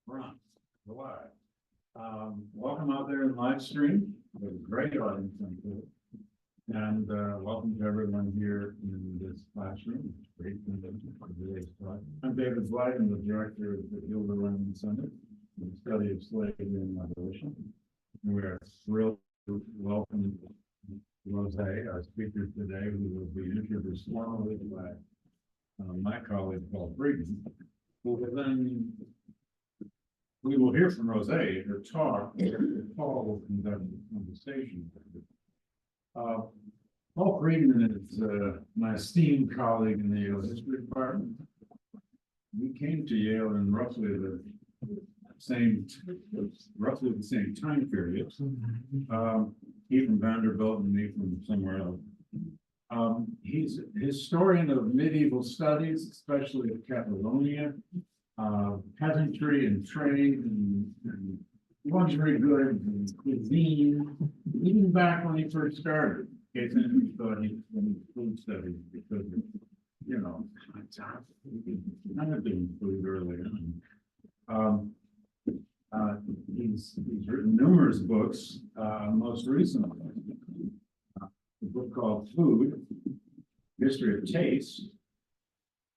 Right, live. Welcome out there in live stream. We have a great audience on here. And welcome to everyone here in this classroom. It's great for today's talk. I'm David Blight. I'm the director of the Gilder Center for the Study of Slavery and Abolition. And we are thrilled to welcome Rose, our speaker today, who will be introduced formally by my colleague Paul Freedman, who will then we will hear from Rose, her talk, and Paul will conduct a conversation. Paul Freedman is my esteemed colleague in the Yale History Department. We came to Yale in roughly the same time period. He from Vanderbilt and me from somewhere else. He's a historian of medieval studies, especially of Catalonia. Peasantry and trade and luxury goods and cuisine, even back when he first started. In case anybody thought he was in food studies because of, kind of doing food early on. He's written numerous books, most recently a book called Food, History of Taste.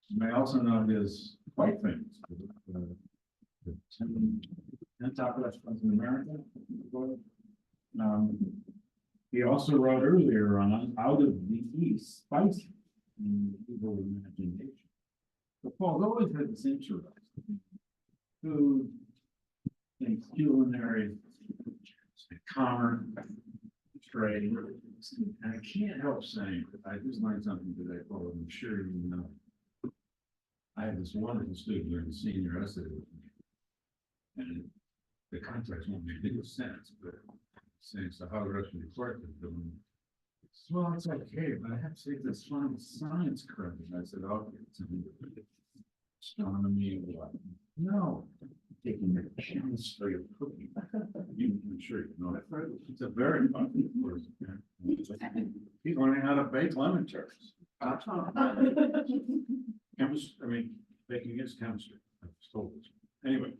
You may also know his quite famous the 10 top restaurants in America. He also wrote earlier on Out of the East, Spicy in Evil Imagination. But Paul's always had this interest in food and culinary, commerce, trade. And I can't help saying, I just learned something today, Paul, I'm sure you know. I had this wonderful student during the senior essay with me, and the context won't make any sense, but saying, so how the Russian report is doing? Well, it's okay, but I have to take this final science credit. And I said, okay, it's astronomy and what? No, taking the chemistry of cooking. I'm sure you know that. It's a very popular course. He's learning how to bake lemon tarts. Chemistry, baking is chemistry. I was told this. Anyway,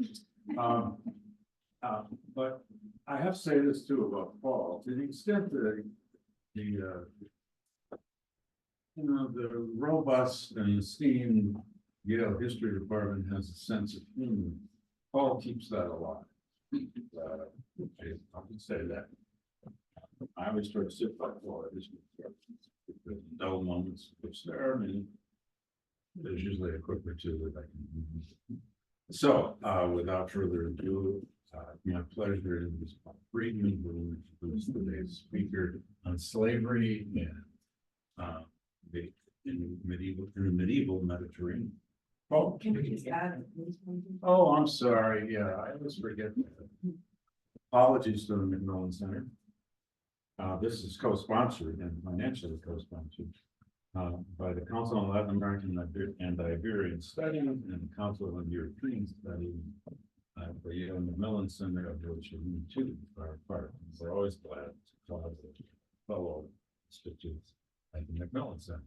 but I have to say this too about Paul, to the extent that the robust and esteemed Yale History Department has a sense of humor. Paul keeps that alive. I can say that. I always try to sit by Paul at history because dull moments which there are many. There's usually a quick or two that I can. So, without further ado, my pleasure to introduce Paul Freedman, who will introduce today's speaker on slavery and in the medieval Mediterranean. Oh, Can we just add? oh, I'm sorry. Yeah, I always forget that. Apologies to the Macmillan Center. This is co-sponsored and financially co-sponsored by the Council on Latin American and Iberian Studies and the Council on European Studies, the Yale and Macmillan Center, of which we too are part. We're always glad to collaborate with fellow institutes like the Macmillan Center.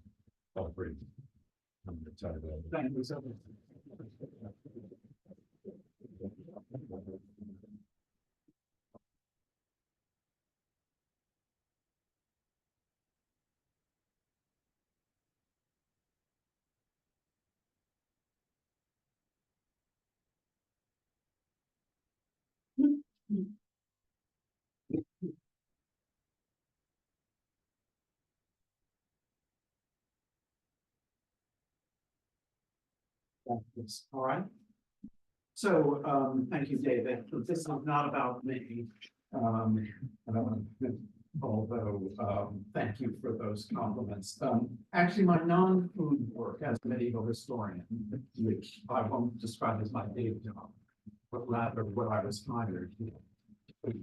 Paul Freedman. Thank you so much. All right. So, thank you, David. This is not about me. Although, thank you for those compliments. Actually, my non-food work as a medieval historian, which I won't describe as my day job, but rather what I was hired to do,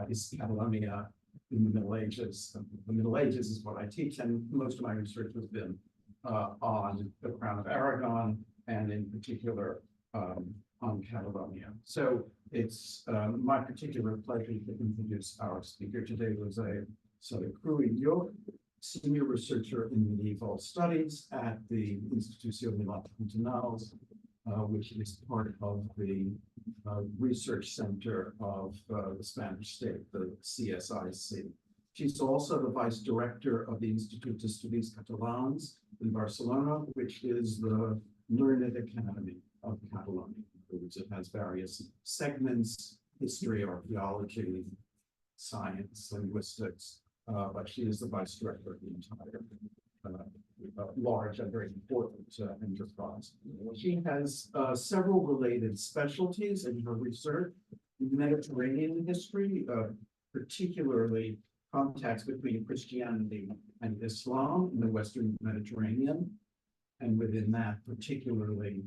is Catalonia in the Middle Ages. The Middle Ages is what I teach, and most of my research has been on the Crown of Aragon, and in particular on Catalonia. So it's my particular pleasure to introduce our speaker today, Jose Salicrú, senior researcher in medieval studies at the Institución de las Continentales which is part of the research center of the Spanish state, the CSIC. She's also the vice director of the Institut d'Estudis Catalans in Barcelona, which is the learned academy of Catalonia. In other words, it has various segments: history, archaeology, science, linguistics, but she is the vice director of the entire large and very important enterprise. She has several related specialties in her research: Mediterranean history, particularly contacts between Christianity and Islam in the Western Mediterranean, and within that, particularly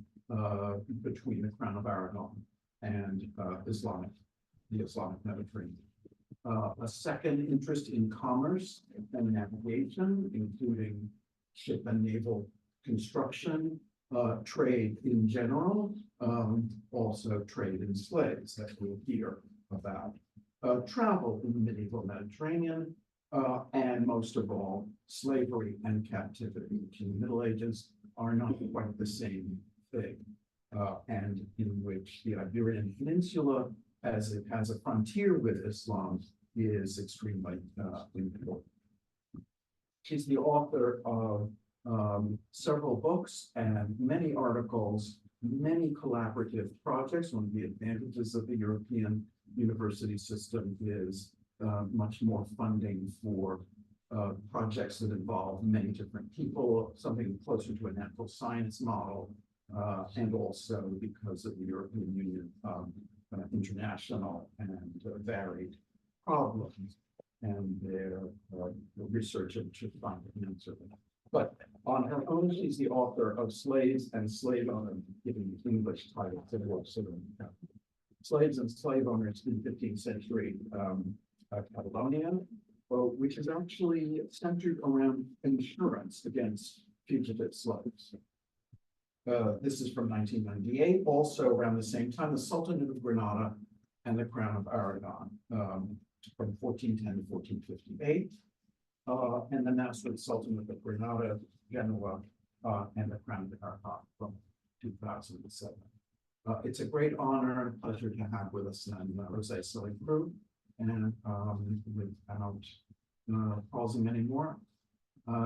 between the Crown of Aragon and the Islamic Mediterranean. A second interest in commerce and navigation, including ship and naval construction, trade in general, also trade in slaves that we'll hear about, travel in the medieval Mediterranean, and most of all, slavery and captivity, which in the Middle Ages are not quite the same thing, and in which the Iberian Peninsula, as it has a frontier with Islam, is extremely important. She's the author of several books and many articles, many collaborative projects. One of the advantages of the European university system is much more funding for projects that involve many different people, something closer to a natural science model, and also because of the European Union international and varied problems, and their research should find an answer. But on her own, she's the author of Slaves and Slave Owners, giving the English title to the work. Slaves and Slave Owners in 15th century Catalonia, which is actually centered around insurance against fugitive slaves. This is from 1998. Also around the same time, the Sultanate of Granada and the Crown of Aragon, from 1410 to 1458. And then that's with Sultanate of Granada, Genoa, and the Crown of Aragon from 2007. It's a great honor and pleasure to have with us Jose Salicrú, and without pausing anymore,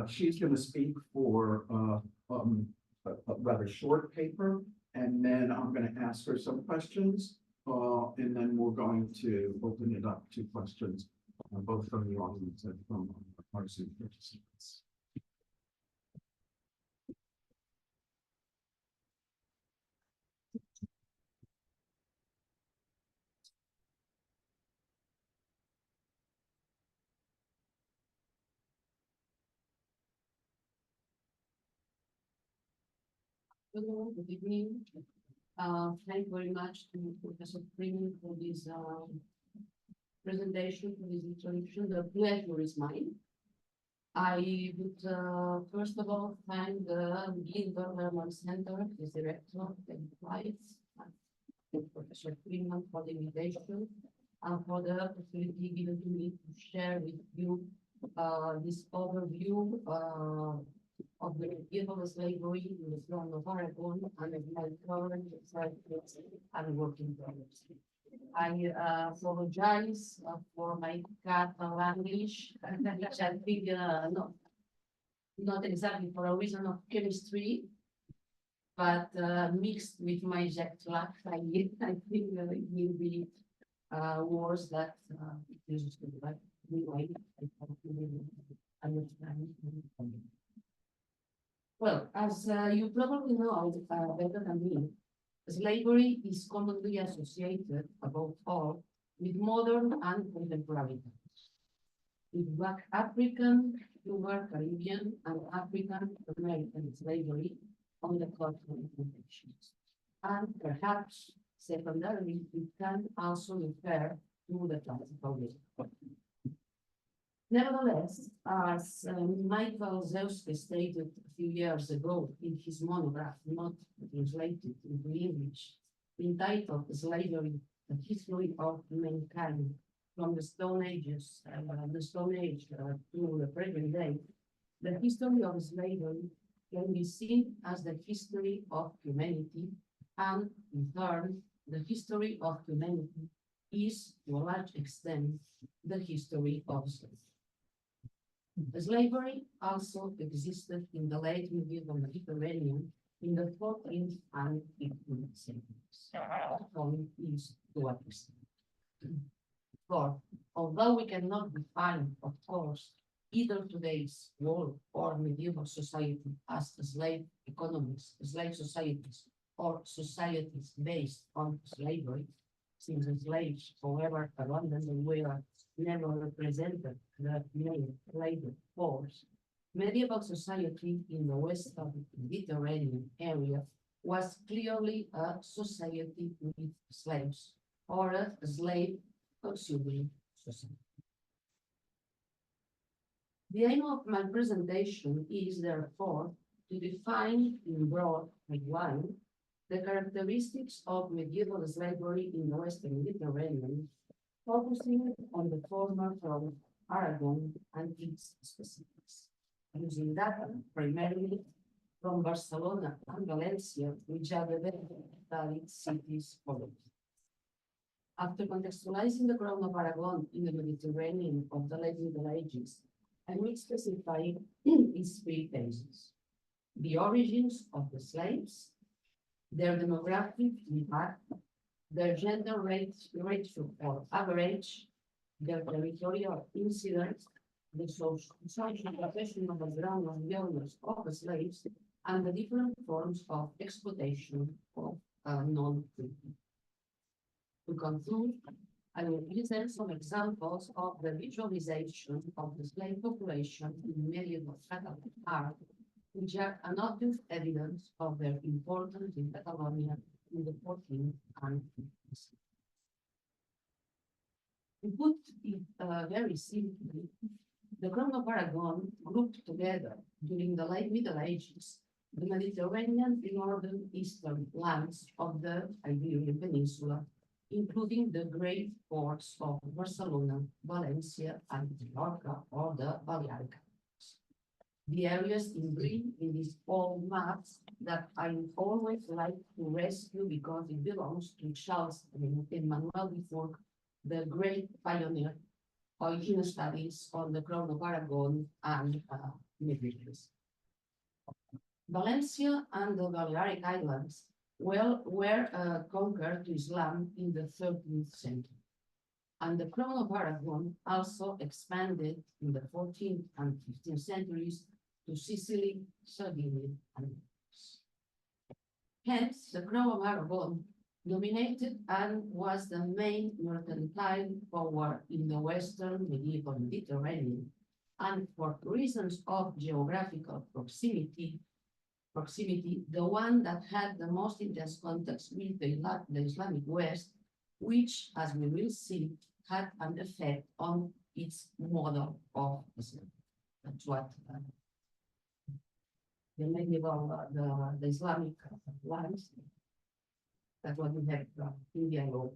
she's going to speak for a rather short paper, and then I'm going to ask her some questions, and then we're going to open it up to questions, both from the audience and from our Zoom participants. Hello, good evening. Thank you very much to Professor Freedman for this presentation, for this introduction. The pleasure is mine. I would first of all thank the Gilder Lehrman Center, his director, and Blight, and Professor Freedman for the invitation and for the opportunity given to me to share with you this overview of the medieval slavery in the Crown of Aragon and my current excitement and working progress. I apologize for my Catalan English, which I think not exactly for a reason of chemistry, but mixed with my jet lag, I think it will be worse that it is to be like anyway. I understand. Well, as you probably know better than me, slavery is commonly associated, above all, with modern and contemporary times, with Black African, Cuban, Caribbean, and African American slavery on the cultural plantations. And perhaps, secondarily, it can also refer to the classical labor. Nevertheless, as Michael Zewski stated a few years ago in his monograph, not translated into English, entitled Slavery, the History of Mankind from the Stone Age to the present day, the history of slavery can be seen as the history of humanity And in turn, the history of humanity is, to a large extent, the history of slavery. Slavery also existed in the late medieval Mediterranean in the 14th and 15th centuries. The point is to what extent. For although we cannot define, of course, either today's world or medieval society as slave economies, slave societies, or societies based on slavery, since the slaves, however abundantly were, never represented the main labor force, medieval society in the western Mediterranean area was clearly a society with slaves, or a slave-consuming society. The aim of my presentation is, therefore, to define in broad outline the characteristics of medieval slavery in the Western Mediterranean, focusing on the former Crown of Aragon and its specifics, using data primarily from Barcelona and Valencia, which are the best studied cities for it. After contextualizing the Crown of Aragon in the Mediterranean of the late Middle Ages, I will specify its three phases: the origins of the slaves, their demographic impact, their gender ratio or average, their territorial incidence, the social professional background of the owners of the slaves, and the different forms of exploitation of non-freedmen. To conclude, I will present some examples of the visualization of the slave population in medieval Catalan art, which are an obvious evidence of their importance in Catalonia in the 14th and 15th century. To put it very simply, the Crown of Aragon grouped together during the late Middle Ages the Mediterranean and northern eastern lands of the Iberian Peninsula, including the great ports of Barcelona, Valencia, and Mallorca, or the Balearic Islands. The areas in green in these old maps that I always like to rescue because it belongs to Charles Emmanuel Dufour, the great pioneer in studies on the Crown of Aragon and Mediterranean. Valencia and the Balearic Islands were conquered to Islam in the 13th century. And the Crown of Aragon also expanded in the 14th and 15th centuries to Sicily, Sardinia, and Naples. Hence, the Crown of Aragon dominated and was the main mercantile power in the Western medieval Mediterranean, and for reasons of geographical proximity, the one that had the most intense contacts with the Islamic West, which, as we will see, had an effect on its model of Islam. That's what the medieval, the Islamic lands, that's what we have in Yale.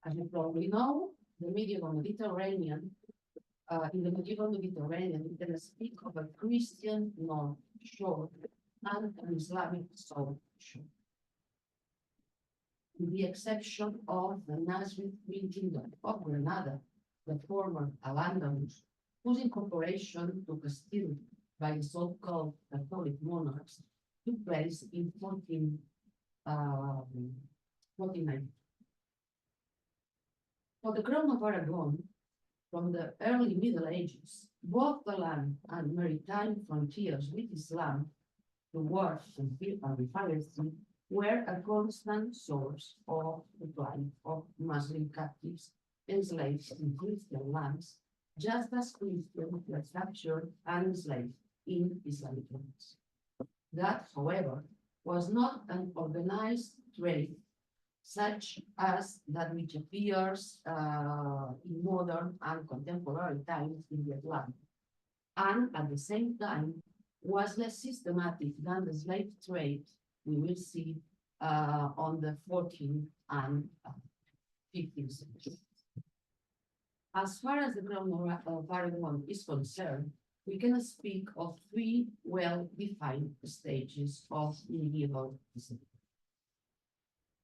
As you probably know, the medieval Mediterranean, in the medieval Mediterranean, we can speak of a Christian north shore and an Islamic south shore. With the exception of the Nasrid Kingdom of Granada, the former Al-Andalus, whose incorporation to Castile by the so-called Catholic monarchs took place in 1490. For the Crown of Aragon, from the early Middle Ages, both the land and maritime frontiers with Islam, the wharf and piracy, were a constant source of supply of Muslim captives and slaves in Christian lands, just as Christians were captured and enslaved in Islamic lands. That, however, was not an organized trade such as that which appears in modern and contemporary times in Vietnam, and at the same time was less systematic than the slave trade we will see on the 14th and 15th century. As far as the Crown of Aragon is concerned, we can speak of three well-defined stages of medieval civilization.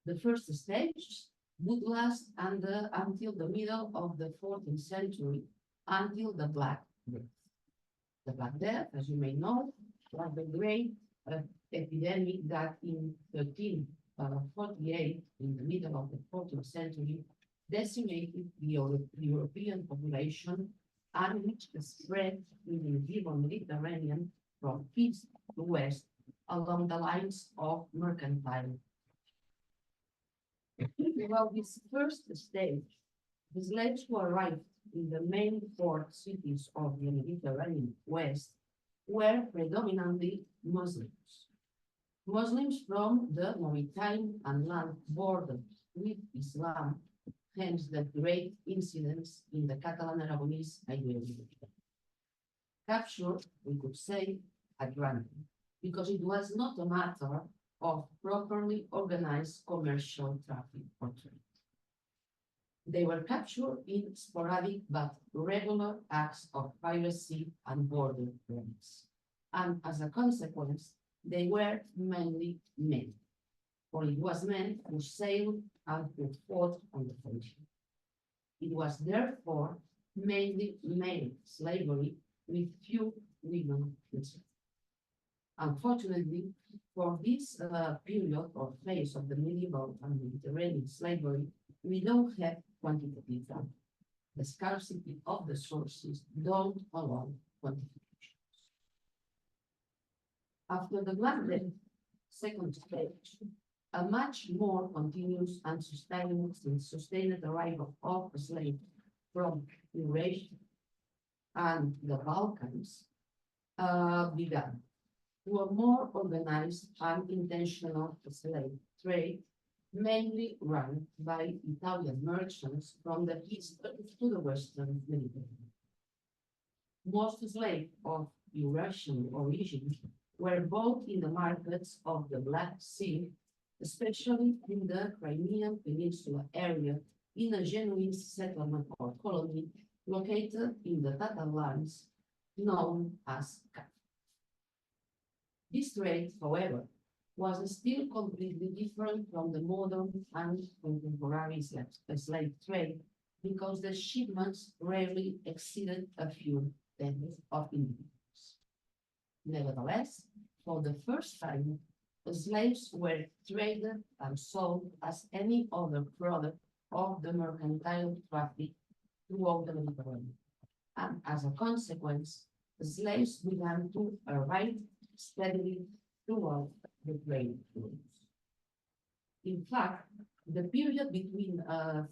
The first stage would last until the middle of the 14th century, until the Black Death. The Black Death, as you may know, was the great epidemic that in 1348, in the middle of the 14th century, decimated the European population and which spread in the medieval Mediterranean from east to west along the lines of mercantile. Well, this first stage, the slaves who arrived in the main port cities of the Mediterranean West were predominantly Muslims. Muslims from the maritime and land borders with Islam, hence the great incidents in the Catalan-Aragonese Iberia. Capture, we could say, at random, because it was not a matter of properly organized commercial traffic or trade. They were captured in sporadic but regular acts of piracy and border raids. And as a consequence, they were mainly men, for it was men who sailed and who fought on the frontier. It was therefore mainly male slavery with few women enslaved. Unfortunately, for this period or phase of the medieval and Mediterranean slavery, we don't have quantitative data. The scarcity of the sources don't allow quantifications. After the Black Death, second stage, a much more continuous and sustained arrival of slaves from Eurasia and the Balkans began. To a more organized and intentional slave trade, mainly run by Italian merchants from the east to the western Mediterranean. Most slaves of Eurasian origin were bought in the markets of the Black Sea, especially in the Crimean Peninsula area, in a genuine settlement or colony located in the Tatar lands known as Kaf. This trade, however, was still completely different from the modern and contemporary slave trade because the shipments rarely exceeded a few tens of individuals. Nevertheless, for the first time, the slaves were traded and sold as any other product of the mercantile traffic throughout the Mediterranean. And as a consequence, the slaves began to arrive steadily throughout the trade routes. In fact, the period between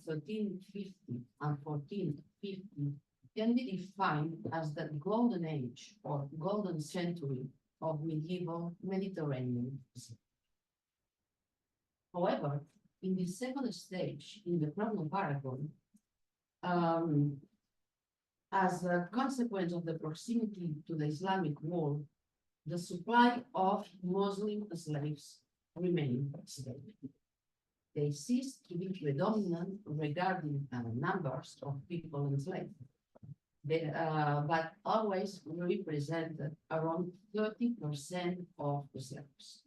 1350 and 1450 can be defined as the golden age or golden century of medieval Mediterranean slavery. However, in the second stage, in the Crown of Aragon, as a consequence of the proximity to the Islamic world, the supply of Muslim slaves remained stable. They ceased to be predominant regarding numbers of people enslaved, but always represented around 30% of the slaves,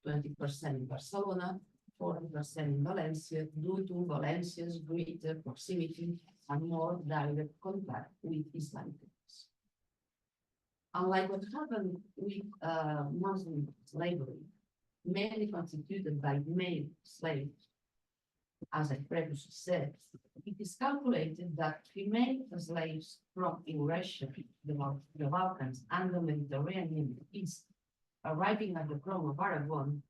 20% in Barcelona, 40% in Valencia, due to Valencia's greater proximity and more direct contact with Islamic. Unlike what happened with Muslim slavery, mainly constituted by male slaves, as I previously said, it is calculated that female slaves from Eurasia, the Balkans, and the Mediterranean East, arriving at the Crown of Aragon,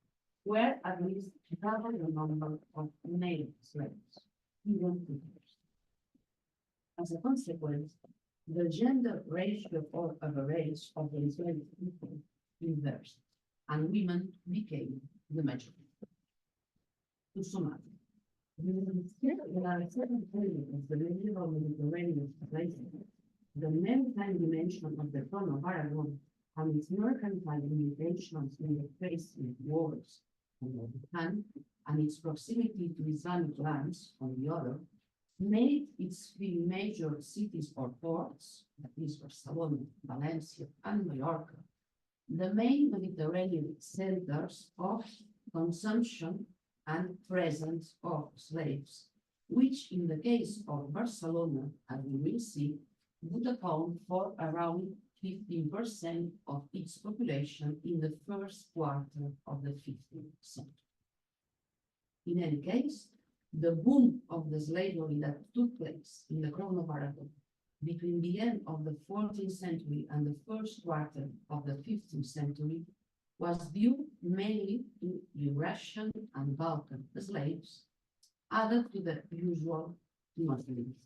were at least double the number of male slaves, even two years. As a consequence, the gender ratio or average of the enslaved people inversed, and women became the majority. To sum up, the second period of the medieval Mediterranean civilization, the maritime dimension of the Crown of Aragon and its mercantile limitations in the face of wars on the one hand, and its proximity to Islamic lands on the other, made its three major cities or ports, that is Barcelona, Valencia, and Mallorca, the main Mediterranean centers of consumption and presence of slaves, which in the case of Barcelona, as we will see, would account for around 15% of its population in the first quarter of the 15th century. In any case, the boom of the slavery that took place in the Crown of Aragon between the end of the 14th century and the first quarter of the 15th century was due mainly to Eurasian and Balkan slaves added to the usual Muslims.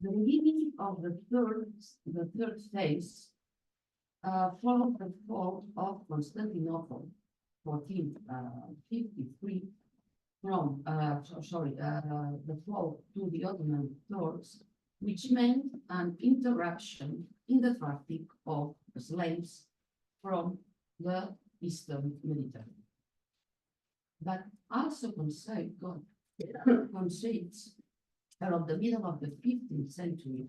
The beginning of the third phase followed the fall of Constantinople, 1453, from the fall to the Ottoman Turks, which meant an interruption in the traffic of slaves from the Eastern Mediterranean. But also concedes around the middle of the 15th century,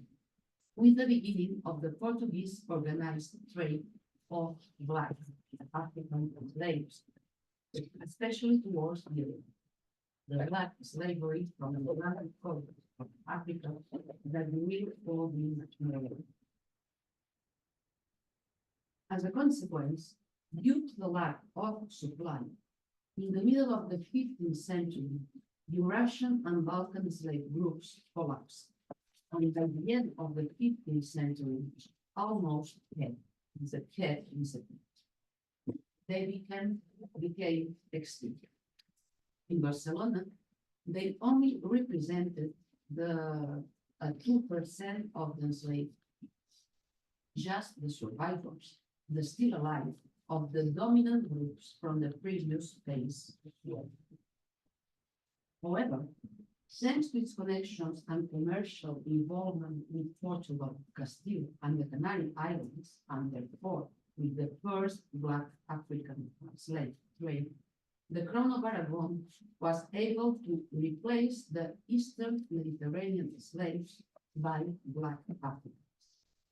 with the beginning of the Portuguese organized trade of black African slaves, especially towards Europe. The black slavery from the Atlantic coast of Africa that will all be known. As a consequence, due to the lack of supply, in the middle of the 15th century, Eurasian and Balkan slave groups collapsed, and by the end of the 15th century, almost disappeared. They became extinct. In Barcelona, they only represented the 2% of the enslaved, just the survivors, the still alive of the dominant groups from the previous phase. However, thanks to its connections and commercial involvement with Portugal, Castile, and the Canary Islands, and therefore with the first Black African slave trade, the Crown of Aragon was able to replace the Eastern Mediterranean slaves by Black Africans,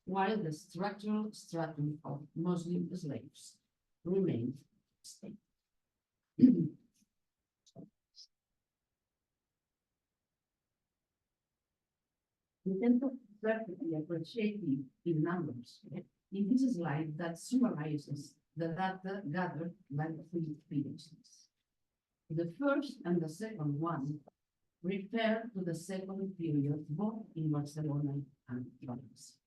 while the structural stratum of Muslim slaves remained stable. We can perfectly appreciate in numbers in this slide that summarizes the data gathered by the three PhDs. The first and the second one refer to the second period both in Barcelona and Valencia.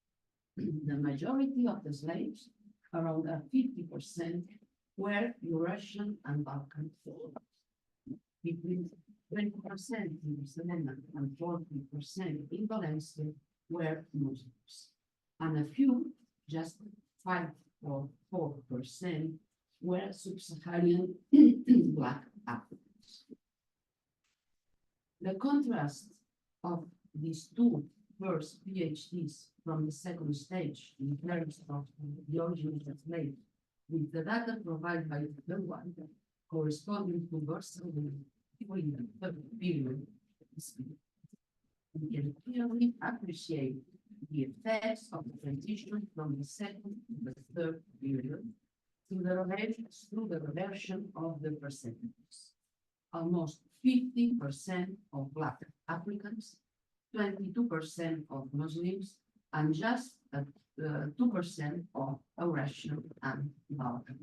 The majority of the slaves, around 50%, were Eurasian and Balkan folk. Between 20% in Barcelona and 40% in Valencia were Muslims, and a few, just 5 or 4%, were sub-Saharan Black Africans. The contrast of these two first PhDs from the second stage in terms of the originated slave with the data provided by the third one corresponding to Barcelona during the third period, we can clearly appreciate the effects of the transition from the second to the third period through the reversion of the percentages. Almost 50% of Black Africans, 22% of Muslims, and just 2% of Eurasian and Balkan.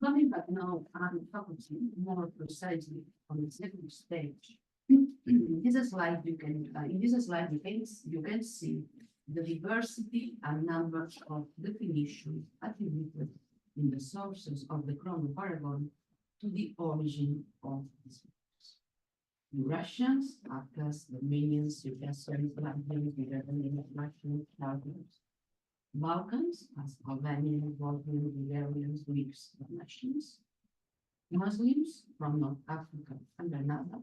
Coming back now and focusing more precisely on the second stage. In this slide, you can see the diversity and number of definitions attributed in the sources of the Crown of Aragon to the origin of this. Eurasians, Afghans, Romanians, Circassians, Latvians, Russians, Tartars. Balkans, as Albanian, Bulgarian, Bulgarians, Greeks, nations. Muslims from North Africa and Grenada.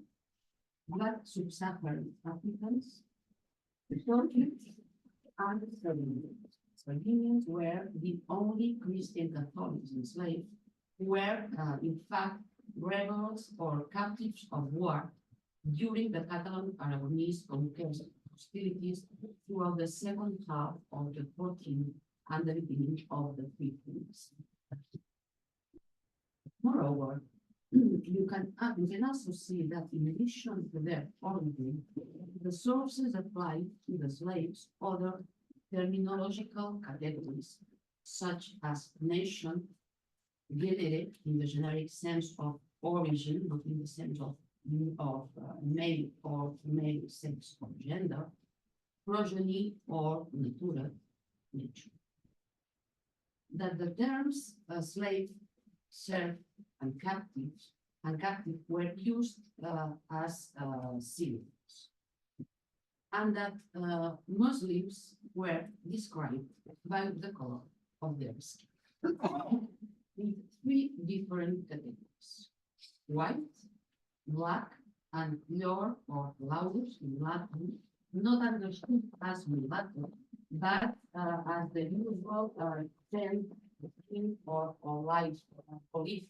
Black sub-Saharan Africans. The Turkish and Slovenians. Slovenians were the only Christian Catholics enslaved who were, in fact, rebels or captives of war during the Catalan-Aragonese conquest hostilities throughout the second half of the 14th and the beginning of the 15th. Moreover, you can also see that in addition to their origin, the sources apply to the slaves other terminological categories, such as nation, generic in the generic sense of origin, not in the sense of male or female sex or gender, progeny or natura, nature. That the terms slave, serf, and captive were used as synonyms, and that Muslims were described by the color of their skin with three different categories: white, black, and pure or laus in Latin, not understood as mulatto, but as the usual term skin or light olive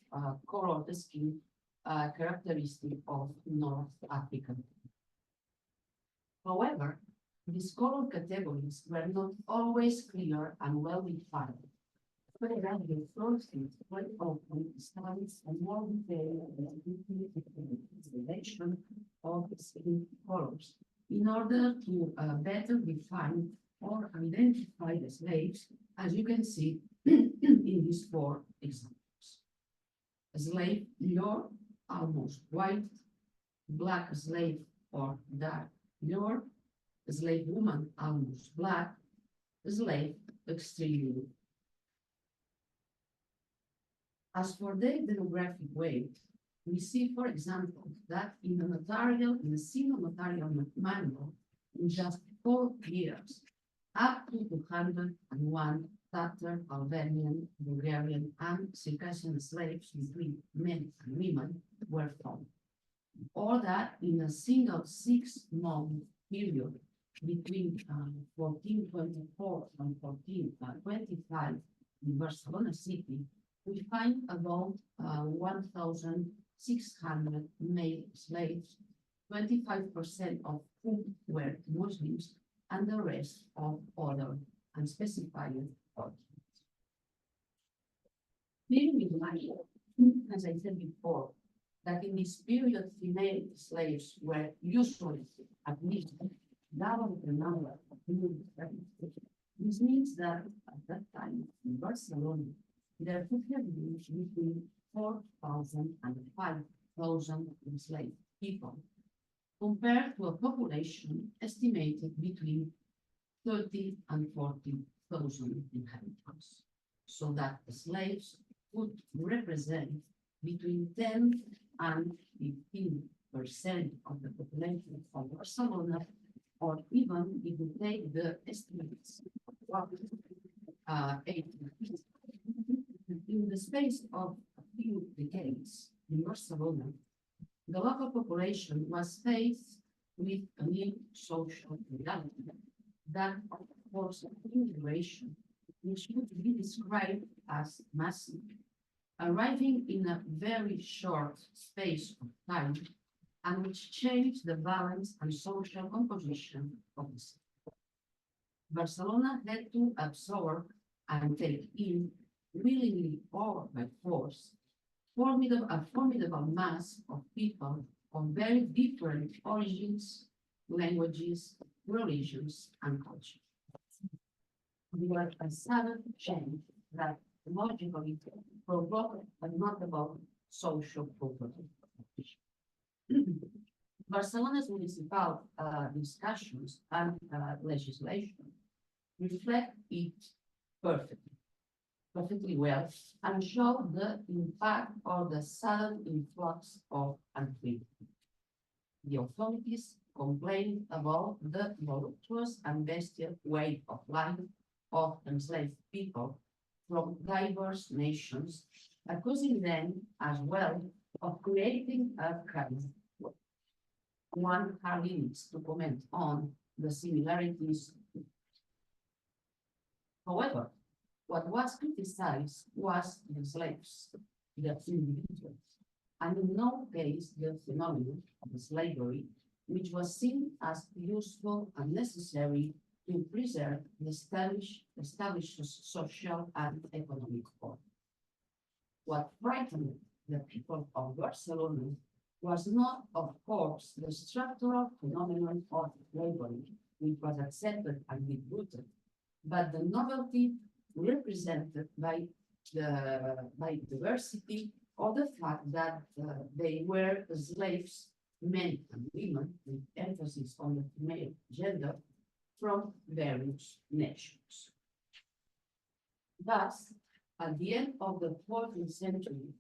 color skin characteristic of North African. However, these color categories were not always clear and well defined. The sources quite often studies a more detailed selection of skin colors in order to better define or identify the slaves, as you can see in these four examples. A slave pure, almost white; black slave or dark pure; a slave woman, almost black; a slave extremely. As for their demographic weight, we see, for example, that in the single notarial manual, in just 4 years, up to 201 Tatar, Albanian, Bulgarian, and Circassian slaves between men and women were found, or that in a single 6-month period between 1424 and 1425 in Barcelona city, we find about 1,600 male slaves, 25% of whom were Muslims, and the rest of other unspecified origins. Bearing in mind, as I said before, that in this period female slaves were usually at least double the number of male slaves. This means that at that time in Barcelona, there could have been between 4,000 and 5,000 enslaved people, compared to a population estimated between 30 and 40,000 inhabitants, so that the slaves would represent between 10 and 15% of the population of Barcelona, or even if we take the estimates of 80%. In the space of a few decades in Barcelona, the local population was faced with a new social reality that was immigration, which would be described as massive, arriving in a very short space of time, and which changed the balance and social composition of the city. Barcelona had to absorb and take in, willingly or by force, a formidable mass of people of very different origins, languages, religions, and culture. We were a sudden change that logically provoked a notable social problem. Barcelona's municipal discussions and legislation reflect it perfectly well, and show the impact of the sudden influx of untreatment. The authorities complained about the voluptuous and bestial way of life of enslaved people from diverse nations, accusing them as well of creating a crime. One hardly needs to comment on the similarities. However, what was criticized was the slaves, the individuals, and in no case the phenomenon of slavery, which was seen as useful and necessary to preserve the established social and economic order. What frightened the people of Barcelona was not, of course, the structural phenomenon of slavery, which was accepted and rebooted, but the novelty represented by diversity, or the fact that they were slaves, men and women, with emphasis on the female gender, from various nations. Thus, at the end of the 14th century,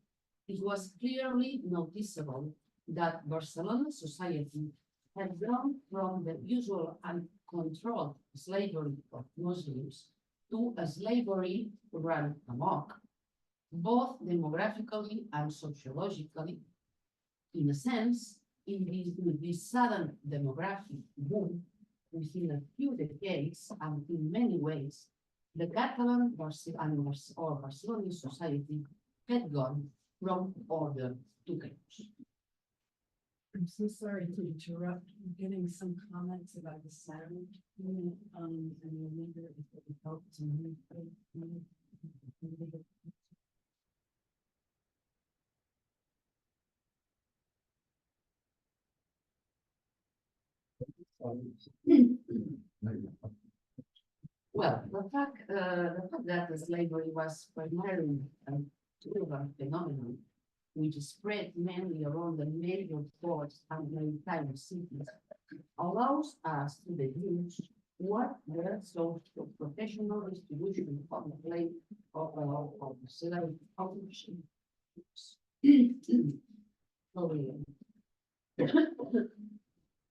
it was clearly noticeable that Barcelona society had gone from the usual uncontrolled slavery of Muslims to a slavery run amok, both demographically and sociologically. In a sense, with this sudden demographic boom, within a few decades and in many ways, the Catalan or Barcelona society had gone from order to chaos. I'm so sorry to interrupt. I'm getting some comments about the sound. And I wonder if it would help to move. Well, the fact that the slavery was primarily a urban phenomenon, which spread mainly around the major ports and maritime cities, allows us to deduce what the social professional distribution of the slave of the slave population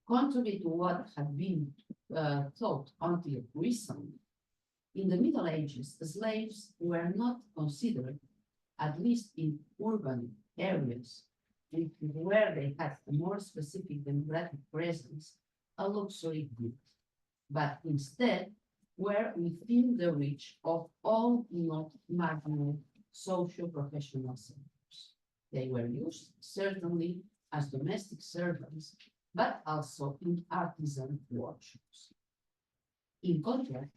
contrary to what had been thought until recently, in the Middle Ages, slaves were not considered, at least in urban areas, where they had a more specific demographic presence, a luxury good, but instead were within the reach of all not marginal socio-professional sectors. They were used certainly as domestic servants, but also in artisan workshops. In contrast,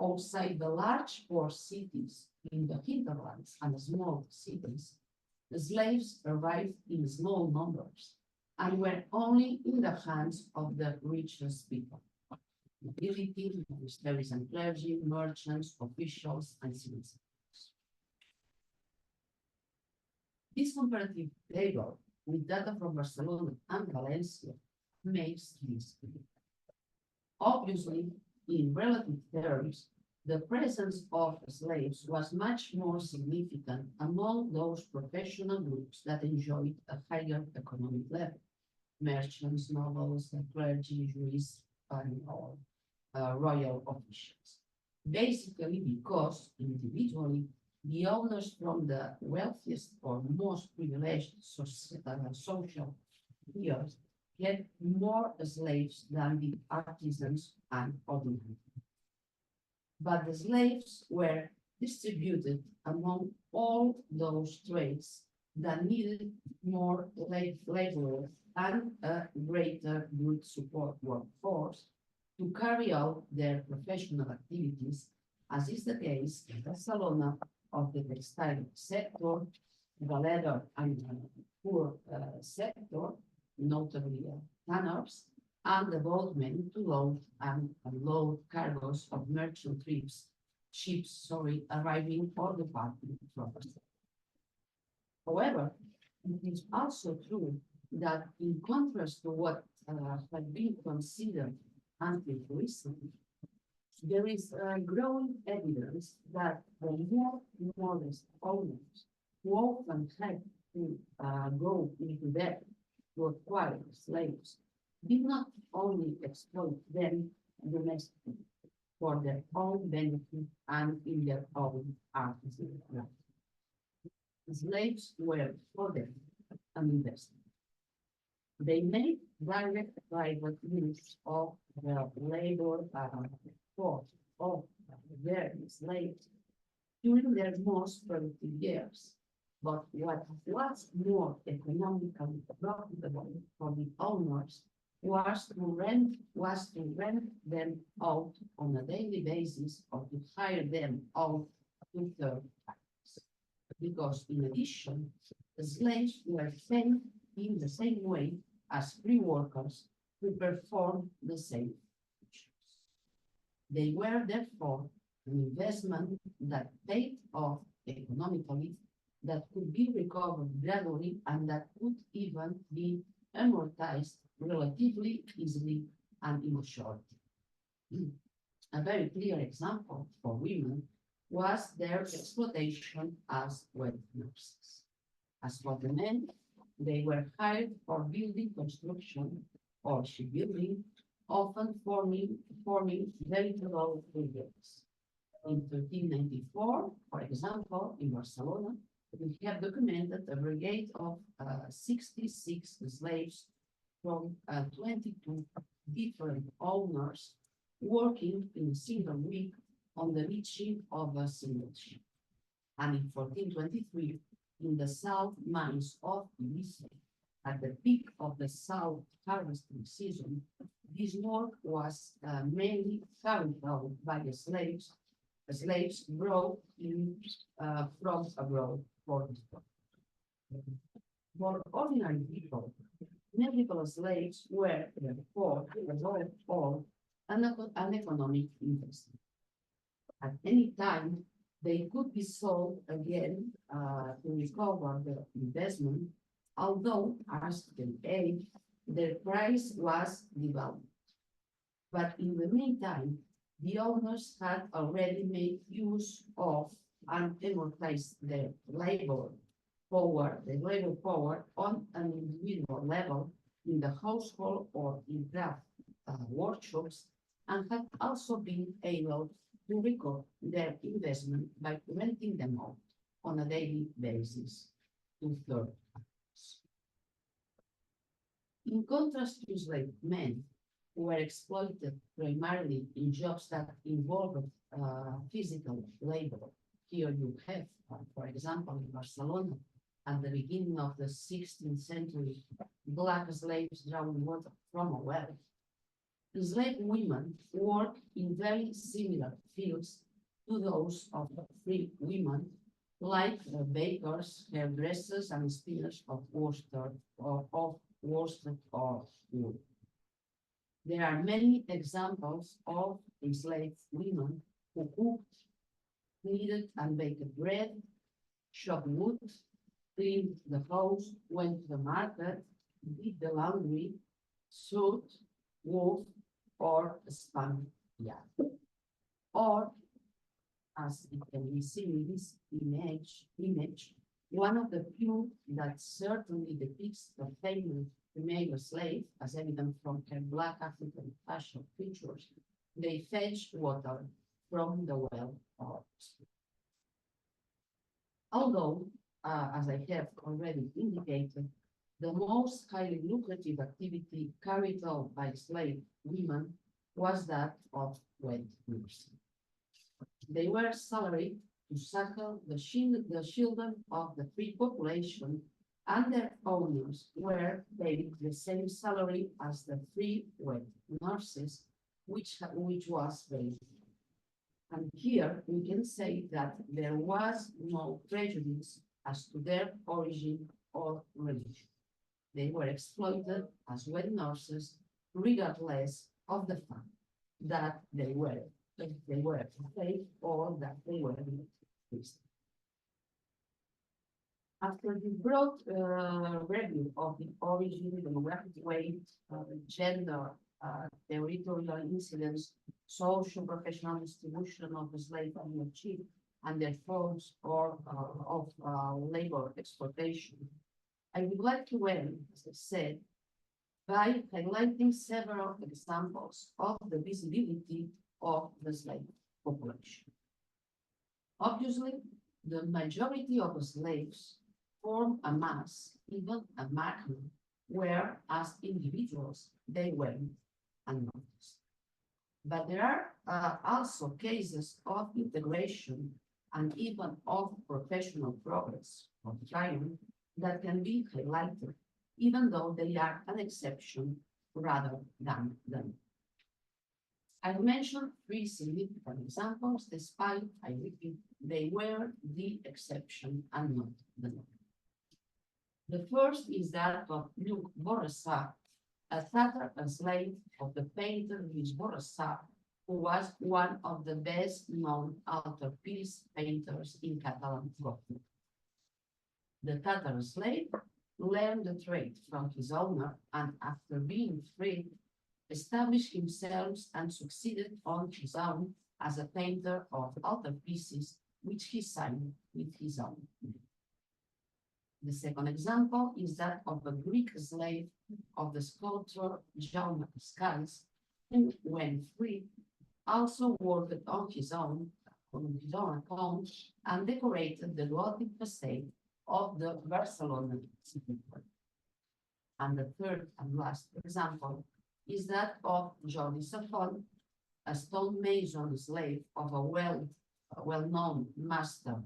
outside the large port cities, in the hinterlands and small cities, the slaves arrived in small numbers and were only in the hands of the richest people: nobility, monasteries and clergy, merchants, officials, and citizens. This comparative table with data from Barcelona and Valencia makes this clear. Obviously, in relative terms, the presence of slaves was much more significant among those professional groups that enjoyed a higher economic level: merchants, nobles, clergy, jurists, and all royal officials. Basically because individually, the owners from the wealthiest or most privileged social spheres had more slaves than the artisans and ordinary. But the slaves were distributed among all those trades that needed more laborers and a greater good support workforce to carry out their professional activities, as is the case in Barcelona of the textile sector, the leather and poor sector, notably tanners, and the boatmen to load and unload cargoes of merchant ships arriving or departing from Barcelona. However, it is also true that in contrast to what had been considered until recently, there is growing evidence that the more modest owners, who often had to go into debt to acquire slaves, did not only exploit them domestically for their own benefit and in their own artisan life. Slaves were for them an investment. They made direct private use of the labor force of their slaves during their most productive years, But what was more economically profitable for the owners was to rent them out on a daily basis or to hire them out to third parties. Because in addition, the slaves were paid in the same way as free workers to perform the same functions. They were therefore an investment that paid off economically, that could be recovered gradually, and that could even be amortized relatively easily and in a short time. A very clear example for women was their exploitation as wet nurses. As for the men, they were hired for building construction or shipbuilding, often forming veritable brigades. In 1394, for example, in Barcelona, we have documented a brigade of 66 slaves from 22 different owners working in a single week on the reaching of a single ship. And in 1423, in the salt mines of Eurasia, at the peak of the salt harvesting season, this work was mainly carried out by the slaves brought in from abroad for this work. For ordinary people, medical slaves were therefore above all an economic investment. At any time, they could be sold again to recover the investment, although as they age, their price was devalued. But in the meantime, the owners had already made use of and amortized their labor power on an individual level in the household or in craft workshops, and had also been able to recoup their investment by renting them out on a daily basis to third parties. In contrast to slave men, who were exploited primarily in jobs that involved physical labor. Here you have, for example, in Barcelona, at the beginning of the 16th century, black slaves drawing water from a well. Slave women work in very similar fields to those of free women, like bakers, hairdressers, and spinners of worsted or wool. There are many examples of enslaved women who cooked, kneaded and baked bread, chopped wood, cleaned the house, went to the market, did the laundry, sewed, wove, or spun yarn. Or, as it can be seen in this image, one of the few that certainly depicts the famous female slave, as evident from her black African facial features, they fetch water from the well or spring. Although, as I have already indicated, the most highly lucrative activity carried out by slave women was that of wet nursing. They were salaried to suckle the children of the free population, and their owners were paid the same salary as the free wet nurses, which was paid. And here we can say that there was no prejudice as to their origin or religion. They were exploited as wet nurses, regardless of the fact that they were slave or that they were Christian. After the broad review of the origin, demographic weight, gender, territorial incidence, social professional distribution of the slave ownership, and their forms of labor exploitation, I would like to end, as I said, by highlighting several examples of the visibility of the slave population. Obviously, the majority of the slaves form a mass, even a magnet, where as individuals they went unnoticed. But there are also cases of integration and even of professional progress of giant that can be highlighted, even though they are an exception rather than them. I mentioned three significant examples, despite, I repeat, they were the exception and not the norm. The first is that of Luc Bourassa, a Tatar slave of the painter Lluch Bourassa, who was one of the best-known altarpiece painters in Catalan Gothic. The Tatar slave learned the trade from his owner and, after being freed, established himself and succeeded on his own as a painter of altarpieces, which he signed with his own name. The second example is that of a Greek slave of the sculptor Jaume Escals, who, when free, also worked on his own account and decorated the Gothic facade of the Barcelona city. And the third and last example is that of Jordi Safon, a stonemason slave of a well-known master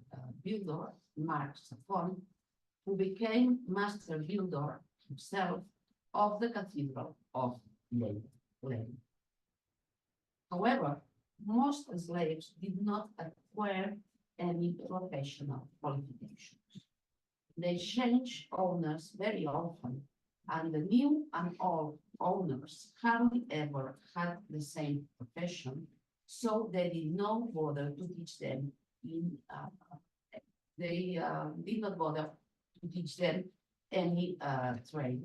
builder, Marc Safon, who became master builder himself of the Cathedral of Yale. However, most slaves did not acquire any professional qualifications. They changed owners very often, and the new and old owners hardly ever had the same profession, so they did not bother to teach them did not bother to teach them any trade.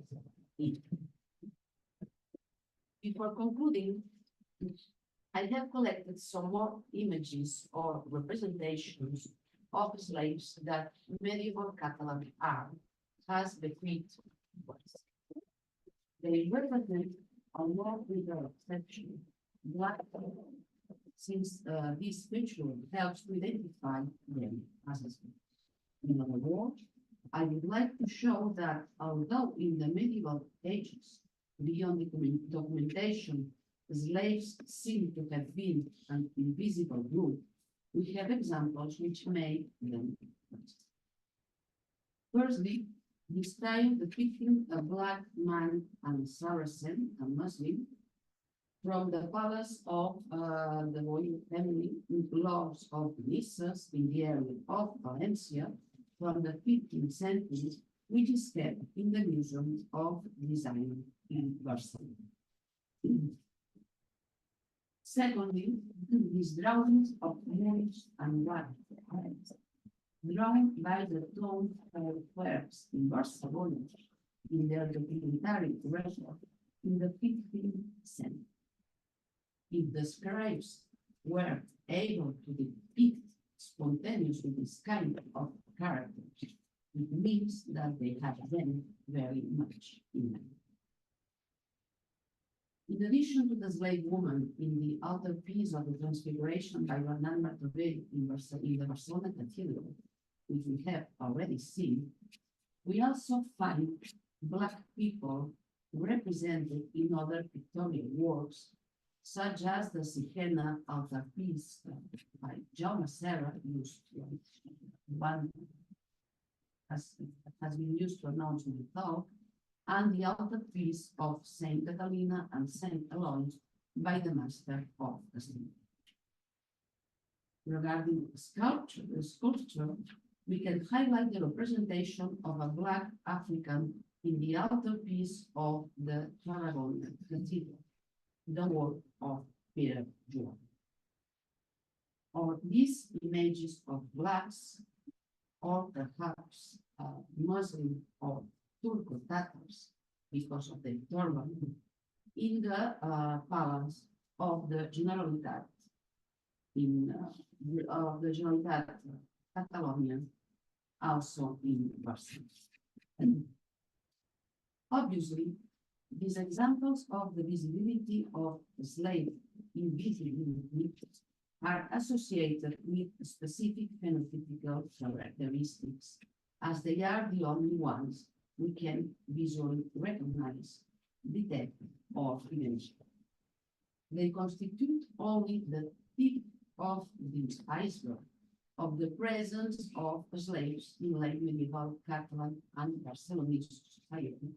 Before concluding, I have collected some more images or representations of slaves that medieval Catalan art has bequeathed to us. They represent a more bigger exception, black, since this visual helps to identify them as slaves. In other words, I would like to show that although in the medieval ages, beyond the documentation, slaves seem to have been an invisible group, we have examples which make them exist. Firstly, this time depicting a black man and Saracen, a Muslim, from the palace of the royal family with laws of Nisas in the area of Valencia from the 15th century, which is kept in the Museum of Design in Barcelona. Secondly, these drawings of males and wives, drawn by the town clerks in Barcelona in their documentary record in the 15th century. If the scribes were able to depict spontaneously this kind of character, it means that they have them very much in mind. In addition to the slave woman in the altarpiece of the Transfiguration by Bernat Martorell in the Barcelona Cathedral, which we have already seen, we also find black people represented in other pictorial works, such as the Sigena altarpiece by Jaume Serra, one has been used to announce the talk, and the altarpiece of Saint Catalina and Saint Aloys by the master of the city. Regarding sculpture, we can highlight the representation of a black African in the altarpiece of the Aragon Cathedral, the work of Peter Joan. Or these images of blacks, or perhaps Muslim or Turco-Tatars, because of the turban, in the palace of the Generalitat Catalonia, also in Barcelona. Obviously, these examples of the visibility of slave invisibility are associated with specific phenotypical characteristics, as they are the only ones we can visually recognize, detect, or identify. They constitute only the tip of this iceberg, of the presence of slaves in late medieval Catalan and Barcelonese society,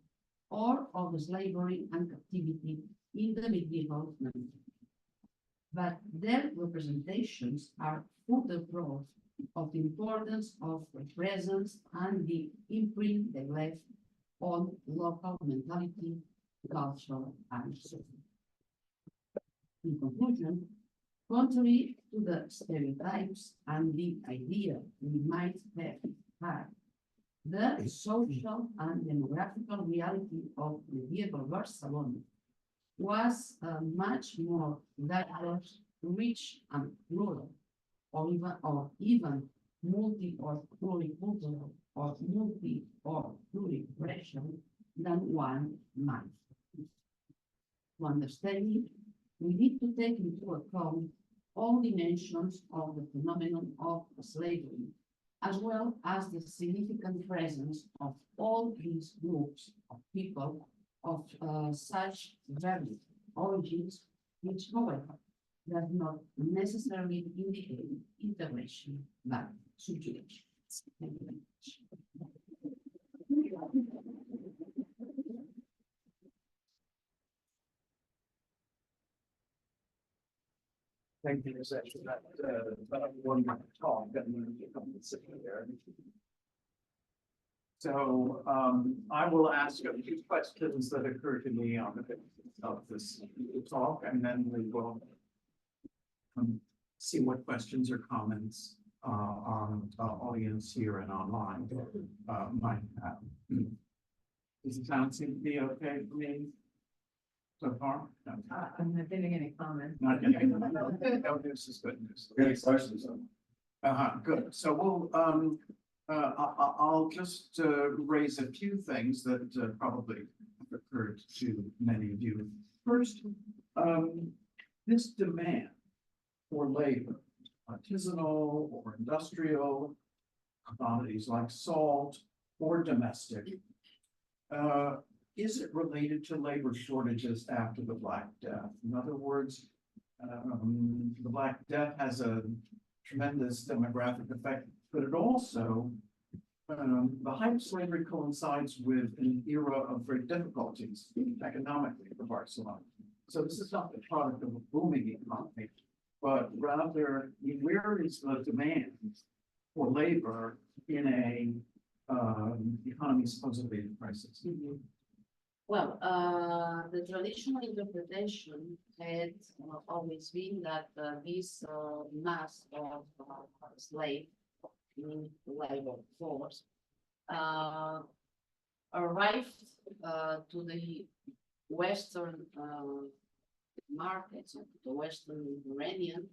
or of slavery and captivity in the medieval Mediterranean. But their representations are further proof of the importance of the presence and the imprint they left on local mentality, culture, and society. In conclusion, contrary to the stereotypes and the idea we might have had, the social and demographical reality of medieval Barcelona was much more diverse, rich, and rural, or even multi or pluricultural, or multi or pluriracial than one might. To understand it, we need to take into account all dimensions of the phenomenon of slavery, as well as the significant presence of all these groups of people of such varied origins, which, however, does not necessarily indicate integration, but subjugation. Thank you very much. Thank you, Ms. for that wonderful talk, and you come and sit there. So, I will ask a few questions that occur to me on the basis of this talk, and then we will see what questions or comments our audience here and online might have. Does it seem to be okay for me so far? No. I'm not getting any comments. Not getting any. No news is good news. Any questions? Good. So we'll, I'll just raise a few things that probably have occurred to many of you. First, this demand for labor, artisanal or industrial, commodities like salt or domestic, is it related to labor shortages after the Black Death? In other words, the Black Death has a tremendous demographic effect, but it also, the height of slavery coincides with an era of great difficulties economically for Barcelona. So this is not the product of a booming economy, but rather, where is the demand for labor in a economy supposedly in crisis? Well, the traditional interpretation had always been that this mass of slave in labor force arrived to the Western markets, to the Western Mediterranean,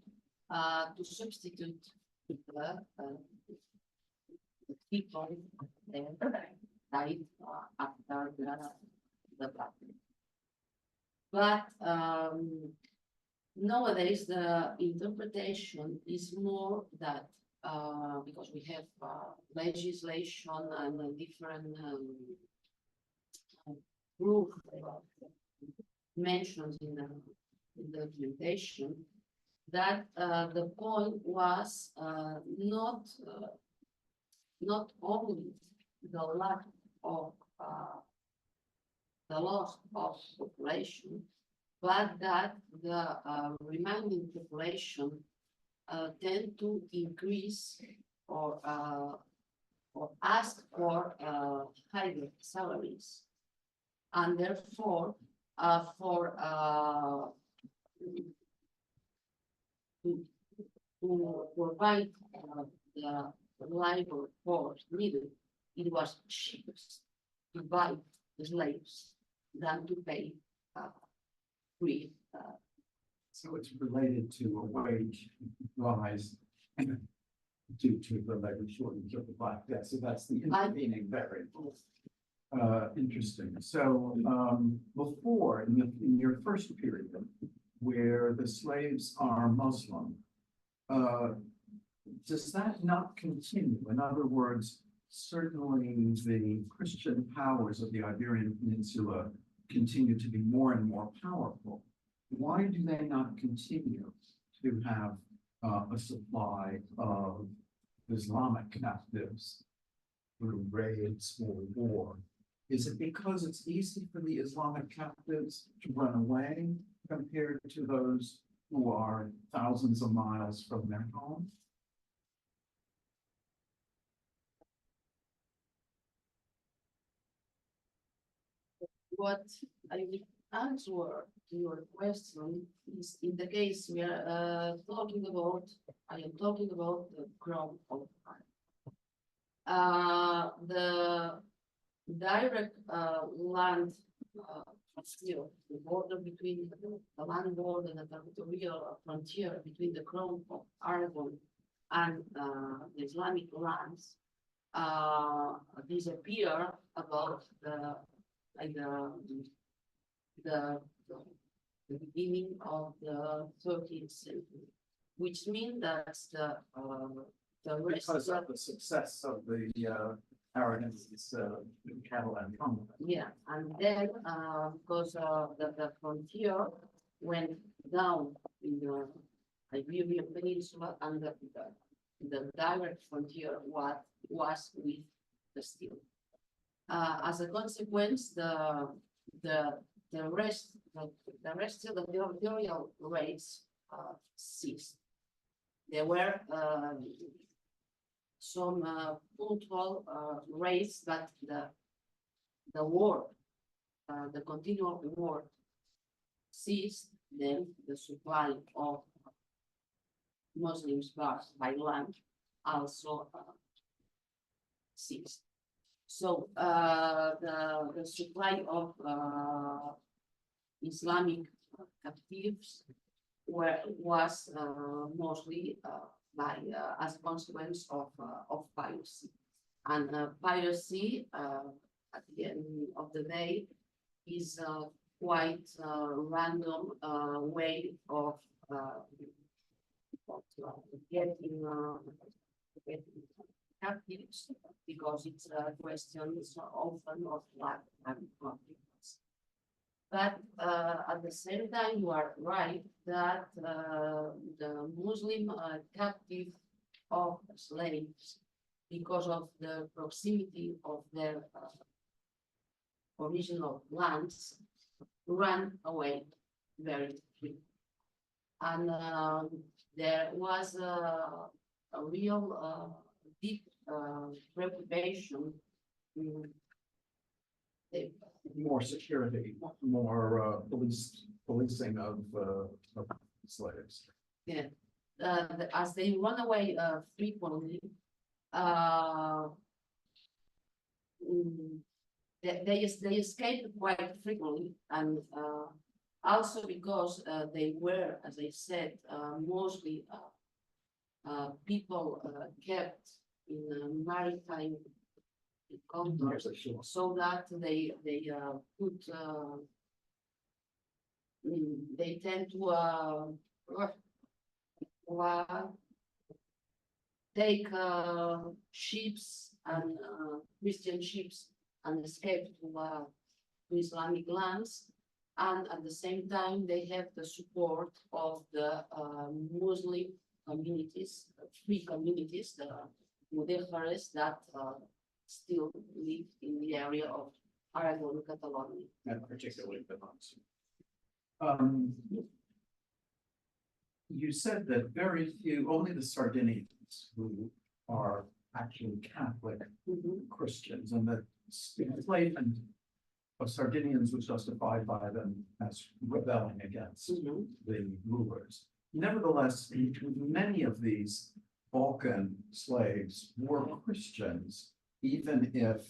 to substitute the people there died after the Black Death. But nowadays the interpretation is more that because we have legislation and different proof mentioned in the documentation, that the point was not only the lack of the loss of population, but that the remaining population tend to increase or ask for higher salaries, and therefore to provide the labor force needed, it was cheapest to buy the slaves than to pay free. So it's related to a wage rise due to the labor shortage of the Black Death. So that's the intervening variable. Interesting. So before, in your first period, where the slaves are Muslim, does that not continue? In other words, certainly the Christian powers of the Iberian Peninsula continue to be more and more powerful. Why do they not continue to have a supply of Islamic captives through raids or war? Is it because it's easy for the Islamic captives to run away compared to those who are thousands of miles from their home? What I will answer to your question is in the case we are talking about, I am talking about the Crown of Aragon. The direct land still the border between the land border and the territorial frontier between the Crown of Aragon and the Islamic lands disappear about the like the beginning of the 13th century, which means that the rest Because of the success of the Aragon's Catalan conquest. yeah, and then because the frontier went down in the Iberian Peninsula, and the direct frontier was with the steel. As a consequence, the rest of the territorial rates ceased. There were some punctual raids, but the war, the continual war ceased. Then the supply of Muslims by land also ceased. So the supply of Islamic captives was mostly by as a consequence of piracy, and piracy at the end of the day is quite random way of getting captives, because it's a question often of lack and conflicts. But at the same time, you are right that the Muslim captive of slaves, because of the proximity of their original lands, ran away very quickly. And there was a real deep preoccupation in More security, more policing of slaves. yeah, as they run away frequently, they escape quite frequently, and also because they were, as I said, mostly people kept in maritime contracts, so that they tend to take ships and Christian ships and escape to Islamic lands, and at the same time they have the support of the Muslim communities, free communities, the Mudejares that still live in the area of Aragon, Catalonia. And particularly the monks. You said that very few, only the Sardinians who are actually Catholic Christians, and that enslavement of Sardinians was justified by them as rebelling against the rulers. Nevertheless, many of these Balkan slaves were Christians, even if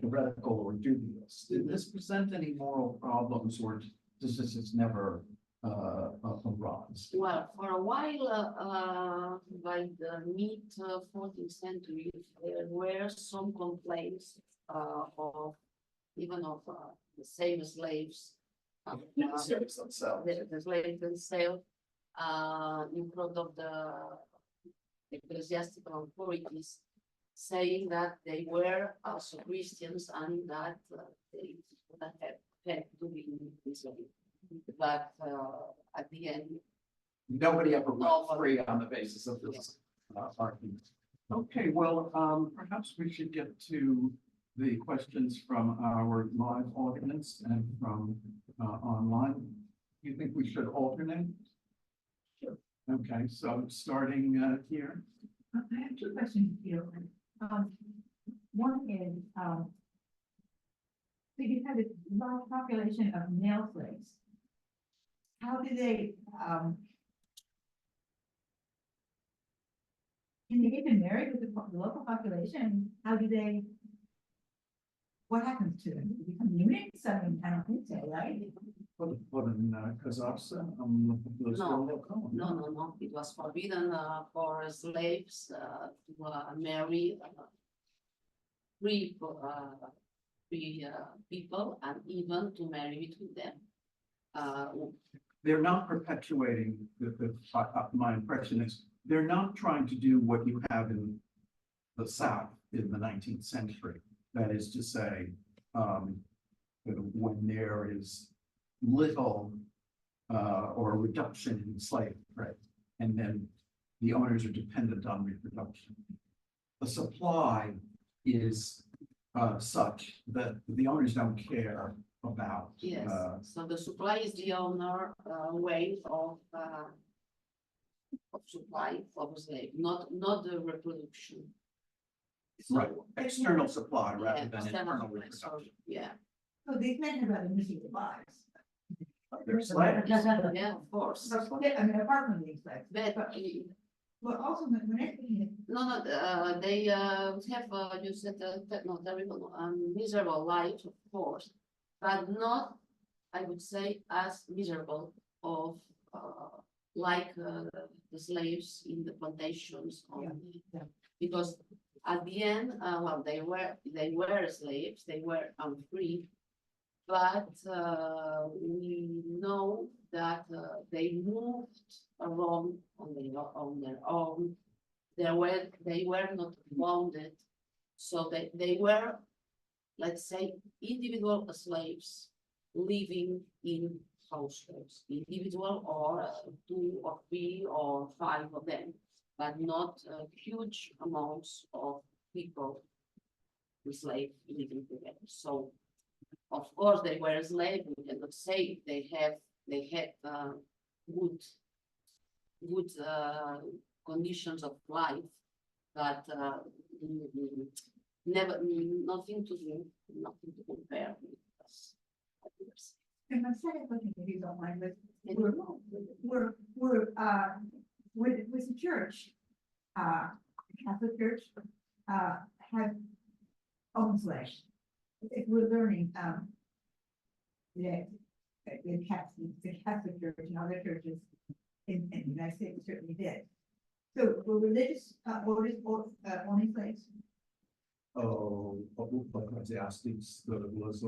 heretical or dubious. Did this present any moral problems, or does this just never arise? Well, for a while, by the mid 14th century, there were some complaints of even of the same slaves, The slaves themselves. the slaves themselves, in front of the ecclesiastical authorities, saying that they were also Christians and that they would have had to be enslaved. But at the end, Nobody ever went free on the basis of this argument. Okay, well, perhaps we should get to the questions from our live audience and from online. Do you think we should alternate? Sure. Okay, so starting here. I have two questions for you. One is, so you have a large population of male slaves. How do they, can they get married with the local population? How do they, what happens to them? Do they become eunuchs? I mean, I don't think so, right? What in Kazakhstan? No. It was forbidden for slaves to marry free people and even to marry between them. They're not perpetuating my impression is they're not trying to do what you have in the South in the 19th century. That is to say, when there is little or a reduction in slave trade, and then the owners are dependent on reproduction. The supply is such that the owners don't care about. Yes, so the supply is the owner way of supply of a slave, not the reproduction. So, Right, external supply yeah, rather than external internal supply, so, reproduction. yeah, So these men have rather miserable lives. They're slaves. yeah, of course. I mean, apart from being slaves. But But also, when I think no, they have you said no terrible miserable life, of course, but not, I would say, as miserable of like the slaves in the plantations because at the end, well, they were slaves, they were unfree, but we know that they moved around on their own. They were not bounded, so they were, let's say, individual slaves living in households, individual or 2 or 3 or 5 of them, but not huge amounts of people slave living together. So, of course, they were slaves. We cannot say they had good conditions of life, but never nothing to compare with us. and my second question, if you don't mind, but with the church, Catholic Church, have own slaves. If we're learning, that the Catholic Church and other churches in the United States certainly did. So were religious orders owning slaves? Ecclesiastics, los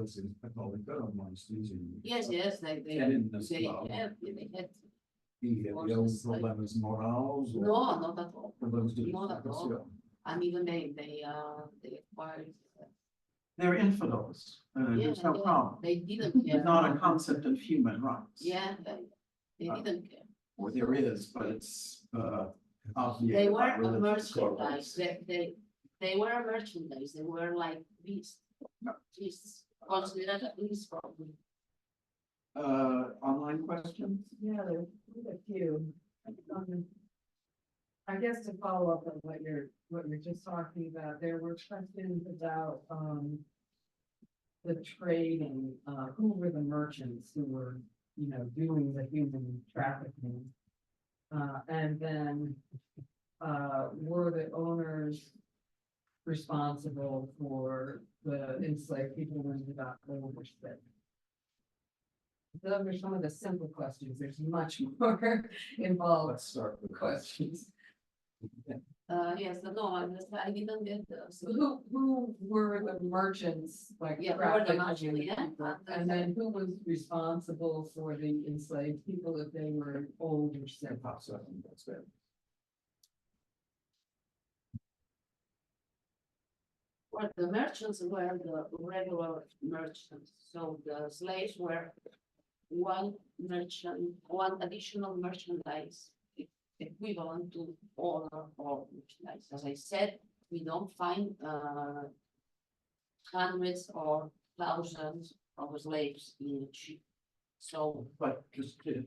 católicos, monasterios. Yes, they Tienen as they well. have they had Y había problemas morales. no, not at all. Problemas de Not at all. educación. And even they acquired. They're infidels. There's no problem. They didn't care. There's not a concept of human rights. Yeah, they didn't care. Or there is, but it's They obviated were by a religious merchandise. corporates. They were a merchandise. They were like beasts. Beasts considered a beast probably. Online questions? Yeah, there's a few. I guess to follow up on what you're just talking about, there were questions about, the trading, who were the merchants who were, doing the human trafficking? And then, were the owners responsible for the enslaved people when they got overstayed? Those are some of the simple questions. There's much more involved Let's start with questions. Yes, no, I didn't get So who were the merchants, like Yeah, who were the trafficking merchants, yeah. people? And then who was responsible for the enslaved people if they were old or sick? That's it. Well, the merchants were the regular merchants, so the slaves were one additional merchandise equivalent to owner or merchandise. As I said, we don't find hundreds or thousands of slaves in the ship. So But just to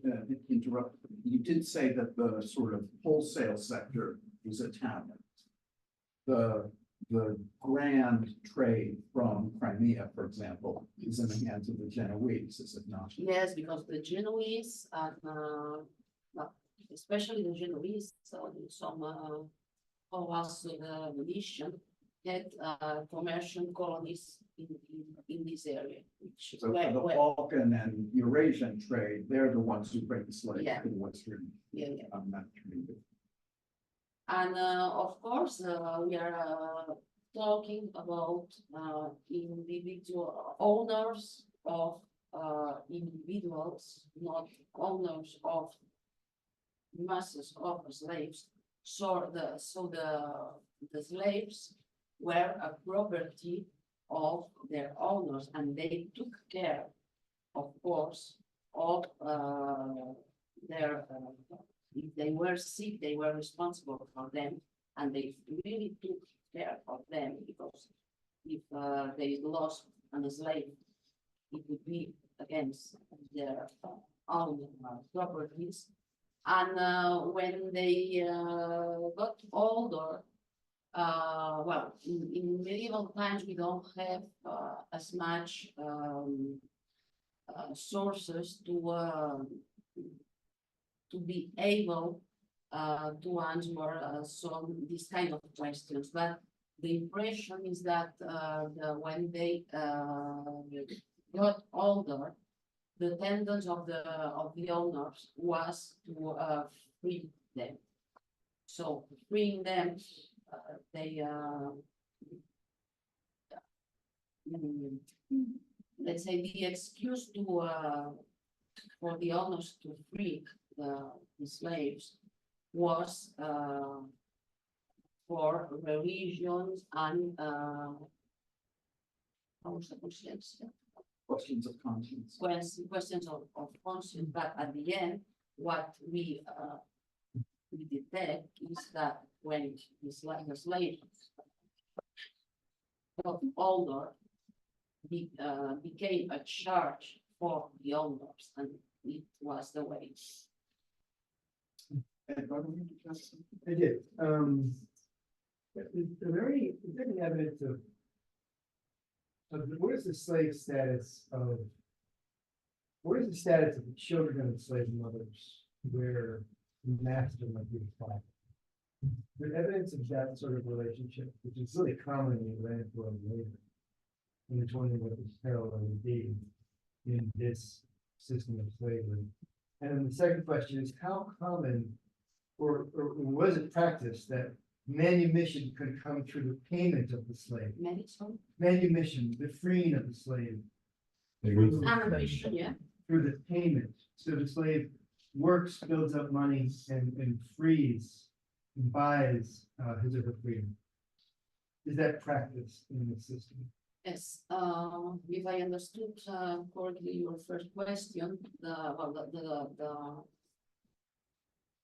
interrupt, you did say that the sort of wholesale sector is Italian. The grand trade from Crimea, for example, is in the hands of the Genoese, is it not? yes, because the Genoese and well, especially the Genoese, so some of us the Venetian had commercial colonies in this area, which So for the Balkan and Eurasian trade, they're the ones who bring the slaves Yeah. to the Western yeah, yeah. Mediterranean. And of course, we are talking about individual owners of individuals, not owners of masses of slaves. So the slaves were a property of their owners, and they took care, of course, of their. If they were sick, they were responsible for them, and they really took care of them, because if they lost a slave, it would be against their own properties. And when they got older, well, in medieval times, we don't have as much sources to be able to answer these kind of questions. But the impression is that when they got older, the tendency of the owners was to free them. So freeing them, they let's say the excuse to for the owners to free the slaves was for religions and Questions of conscience. questions of conscience. But at the end, what we detect is that when the slaves got older, became a charge for the owners, and it was the way. I did. The very evidence of what is the slave status of, what is the status of the children of slave mothers where the master might be the father? The evidence of that sort of relationship, which is really common in the Atlantic world later, in the 20th with this parallel indeed in this system of slavery. And then the second question is, how common or was it practiced that manumission could come through the payment of the slave? Manumission, the freeing of the slave. Ambition, yeah. Through the payment. So the slave works, builds up money, and frees, and buys his or her freedom. Is that practiced in the system? Yes, if I understood correctly your first question,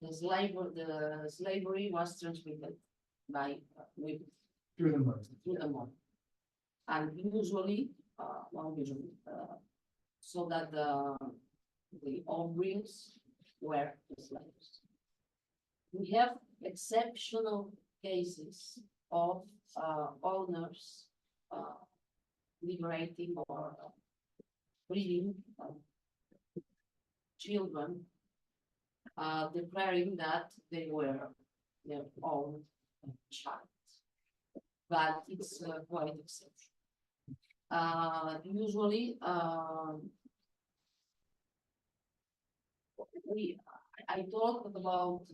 the slavery was transmitted by Through the money. through the mother, and usually, so that the ovaries were the slaves. We have exceptional cases of owners liberating or freeing children, declaring that they were their own child. But it's quite exceptional. Usually, I talked about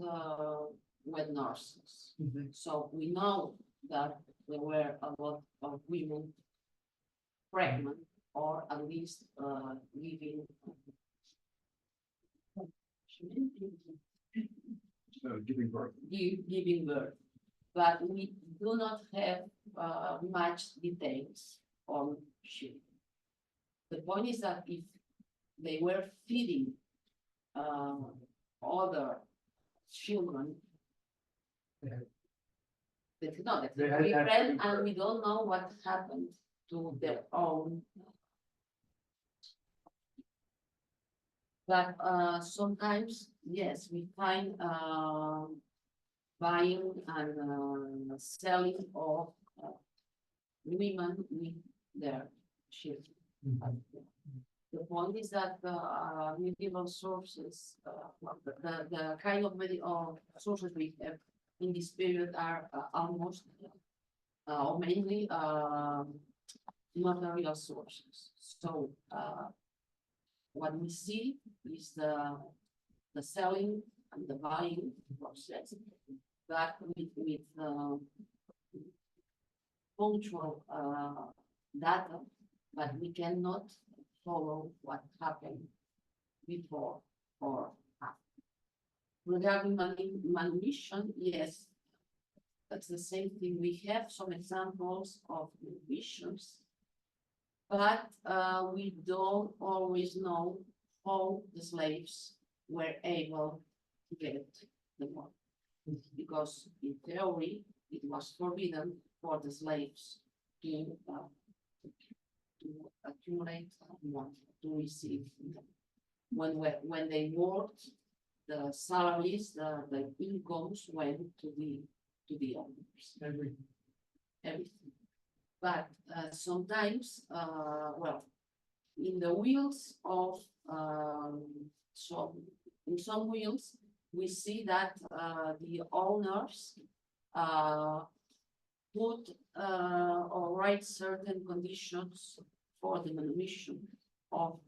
wet nurses. Mhm. So we know that there were a lot of women pregnant or at least living. Giving birth. Giving birth, but we do not have much details on children. The point is that if they were feeding other children. Yeah. That They had we that read pretty and good. we don't know what happened to their own. But sometimes, yes, we find buying and selling of women with their children. Mhm. The point is that medieval sources, the kind of medieval sources we have in this period are almost or mainly material sources. So what we see is the selling and the buying process, but with punctual data, but we cannot follow what happened before or after. Regarding manumission, yes, that's the same thing. We have some examples of manumissions, but we don't always know how the slaves were able to get the money. Because in theory, it was forbidden for the slaves to accumulate money, to receive. When they worked, the salaries, the incomes went to the owners. Everything. But sometimes, well, in the wheels of in some wheels, we see that the owners put or write certain conditions for the manumission of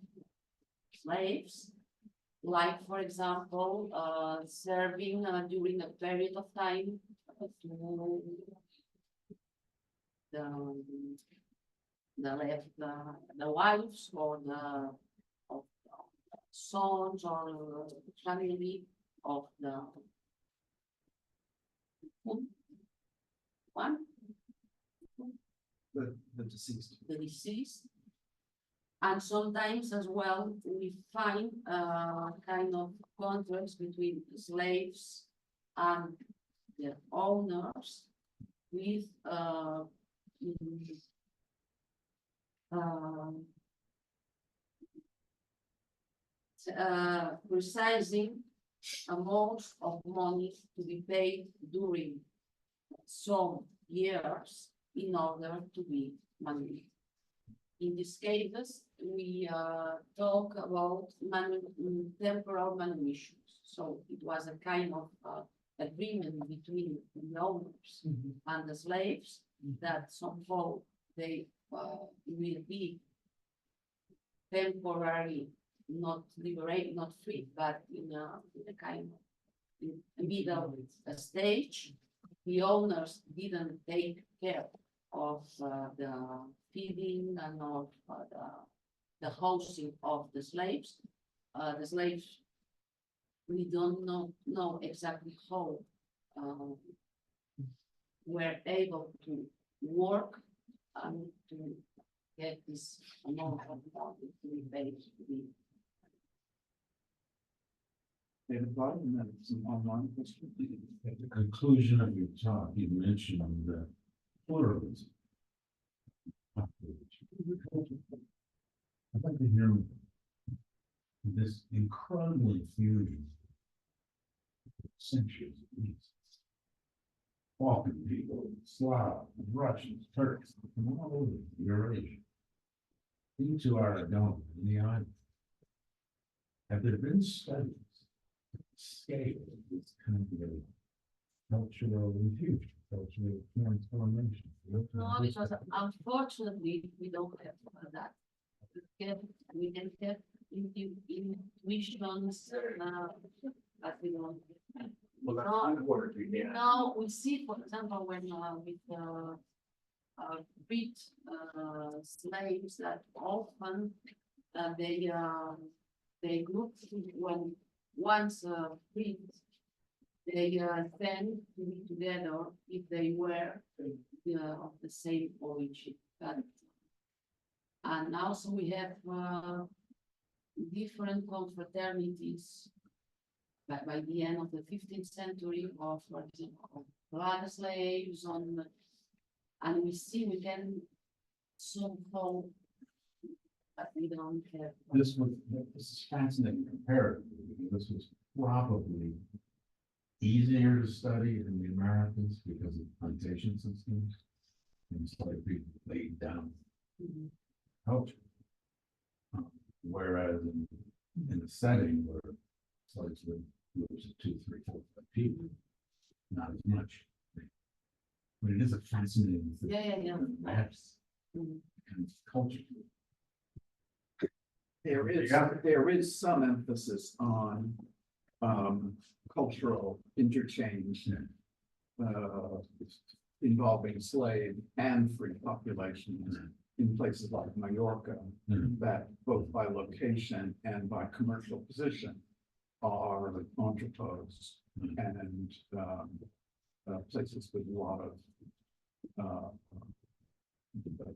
slaves, like, for example, serving during a period of time to the wives or the of sons or family of the one, The deceased. the deceased. And sometimes as well, we find kind of contracts between slaves and their owners with precising amounts of money to be paid during some years in order to be manumitted. In these cases, we talk about temporal manumissions. So it was a kind of agreement between the owners and the slaves that somehow they will be temporarily not liberated, not free, but in a kind of middle stage. The owners didn't take care of the feeding and of the housing of the slaves. The slaves, we don't know exactly how were able to work and to get this amount of money to be paid to be. David Blight, and then some online questions. At the conclusion of your talk, you mentioned the pluralism. I'd like to hear this incredible infusion, centuries at least. Balkan people, Slavs, Russians, Turks, from all over Eurasia, into Aragon and the island. Have there been studies of the scale of this kind of cultural infusion, cultural transformation? No, because unfortunately, we don't have that. We can have intuitions, but we don't. Well, that's kind of what we did. Now we see, for example, when with freed slaves that often they group when once freed, they tend to be together if they were of the same origin. And also we have different confraternities by the end of the 15th century of, for example, black slaves on, and we see we can somehow, but we don't have. This is fascinating comparatively, because this was probably easier to study in the Americas because of plantation systems. And slavery laid down Mhm. culture. Whereas in a setting where slaves live groups of 2, 3, 4, 5 people, not as much. But it is a fascinating thing. Yeah. Maps Mhm. and culture. There is some emphasis on cultural interchange. Involving slave and free populations in places like Mallorca, that both by location and by commercial position are entrepôts and places with a lot of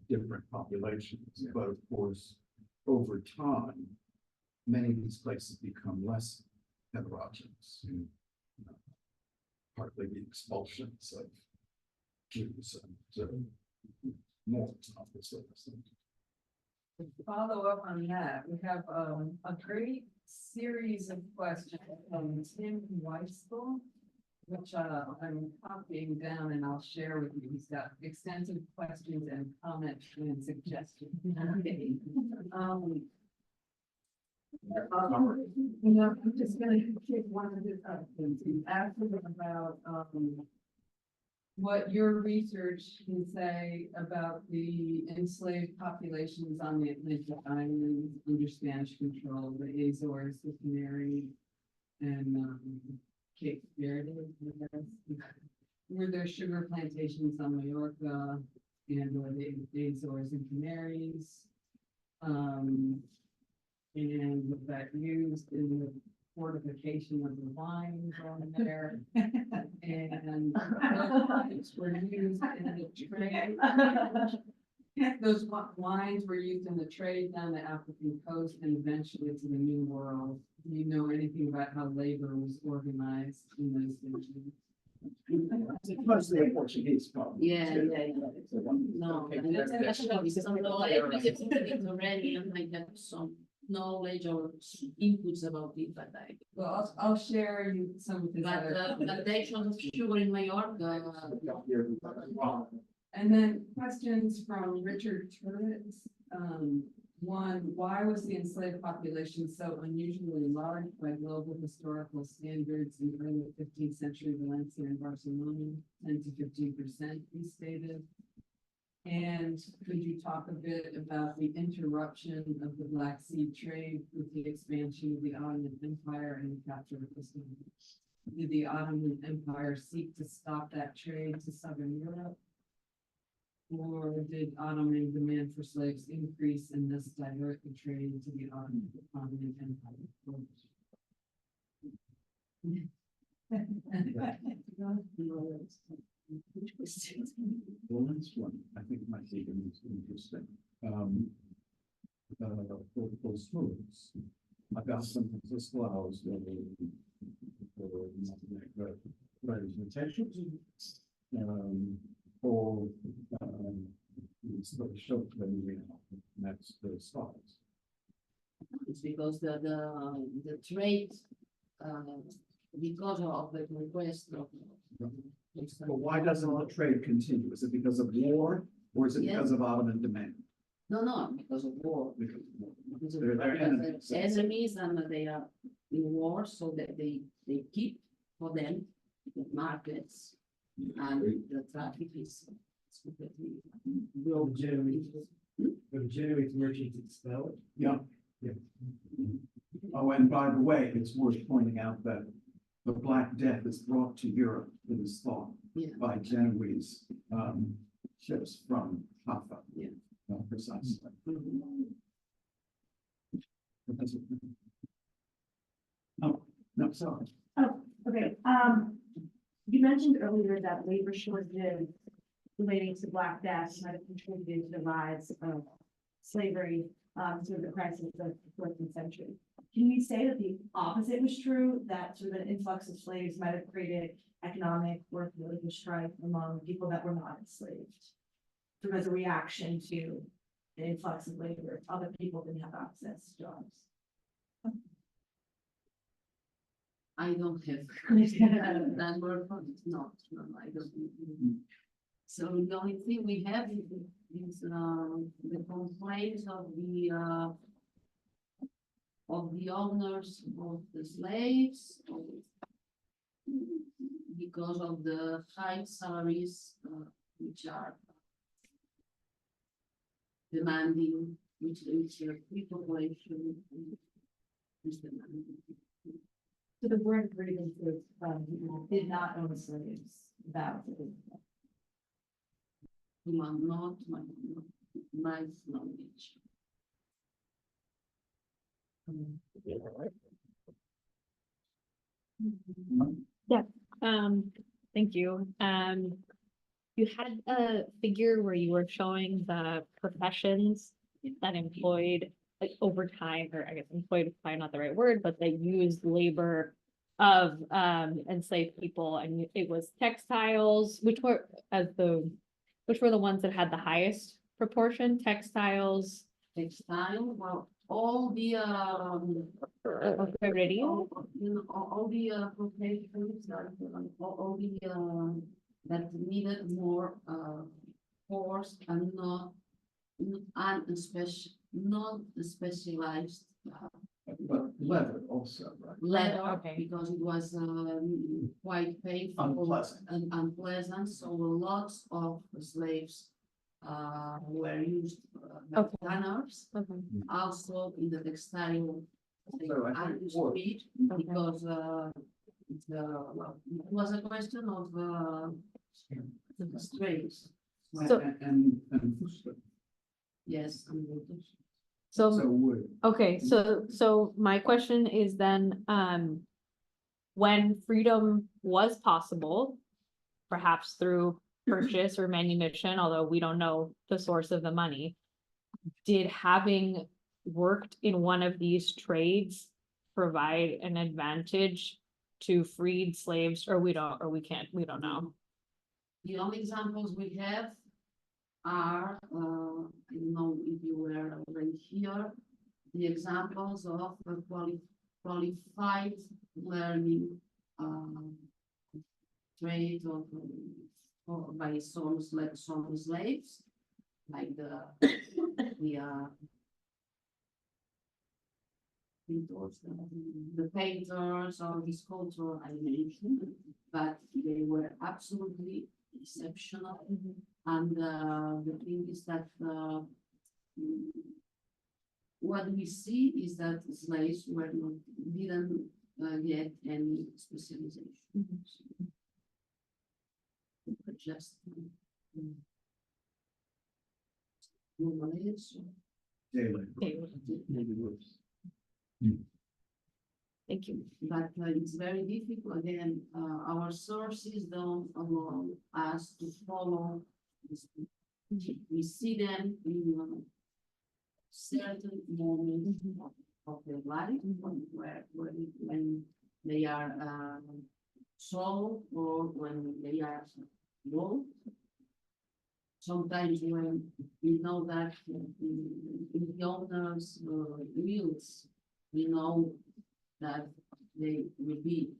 different populations. But of course, over time, many of these places become less heterogeneous. Partly the expulsions of Jews and more, obviously. Follow up on that, we have a great series of questions from Tim Weissel, which I'm copying down and I'll share with you. He's got extensive questions and comments and suggestions. I'm just gonna take one of his things. He's asking about what your research can say about the enslaved populations on the Atlantic Islands under Spanish control, the Azores, the Canary, and Cape Verde. Were there sugar plantations on Mallorca and or the Azores and Canaries? And was that used in the fortification of the wines on there? And those wines were used in the trade. Those wines were used in the trade down the African coast and eventually to the New World. Do you know anything about how labor was organized in those regions? It's mostly a Portuguese problem. Yeah. No, and that's actually some knowledge, we get it already, and I have some knowledge or inputs about it, but Well, I'll share you some of his but other. plantations of sugar in Mallorca. And then questions from Richard Turret. One, why was the enslaved population so unusually large by global historical standards in early 15th century Valencia and Barcelona, 10 to 15%, he stated. And could you talk a bit about the interruption of the Black Sea trade with the expansion of the Ottoman Empire and the capture of Islam? Did the Ottoman Empire seek to stop that trade to Southern Europe? Or did Ottoman demand for slaves increase and thus divert the trade to the Ottoman Empire? The last one, I think might be the most interesting. For smooths, I've got some disclosed representations. For sort of show them, that's the stars. It's because the trade, because of the request of. But why doesn't the trade continue? Is it because of war or is it because of Ottoman demand? No, because of war. Because of enemies and they are in war, so that they keep for them the markets and the traffic is completely broken. The Genoese merchants expelled. Yeah. Yeah. Oh, and by the way, it's worth pointing out that the Black Death is brought to Europe, it is thought, Yeah. by Genoese ships from Jaffa. Yeah. Precisely. No, sorry. Oh, okay, you mentioned earlier that labor shortages relating to Black Death might have contributed to the rise of slavery. sort of the crisis of the 14th century. Can we say that the opposite was true, that sort of an influx of slaves might have created economic or political strife among people that were not enslaved? Sort of as a reaction to the influx of labor, other people didn't have access to jobs. I don't have that word, but it's not, no, I don't. So the only thing we have is the complaints of the owners of the slaves because of the high salaries which are demanding, which the free population is demanding. So the word Freedman did not own slaves. That was Not my knowledge. Thank you. You had a figure where you were showing the professions that employed, like, overtime, or I guess employed is probably not the right word, but they used labor of enslaved people, and it was textiles, which were the ones that had the highest proportion, textiles. Textile, well, all the Radio. all the professions that all the that needed more force and not specialized But leather also, right? leather, Okay. because it was quite painful Unpleasant. and unpleasant, so lots of slaves were used Okay. tanners, Okay. also in the textile So I think wood. industry, because well, it was a question of straits. So- And Yes, and so So, wood. okay, so my question is then, when freedom was possible, perhaps through purchase or manumission, although we don't know the source of the money, did having worked in one of these trades provide an advantage to freed slaves, or we don't know? the only examples we have are, I don't know if you were already here, the examples of qualified learning trade or by some slaves, like the painters or the sculptor I mentioned, but they were absolutely exceptional. And the thing is that what we see is that slaves didn't get any specialization. Just Daily. Thank you. But it's very difficult, again, our sources don't allow us to follow this. We see them in certain moments of their life, when they are sold or when they are old. Sometimes when we know that in the owner's wills, we know that they will be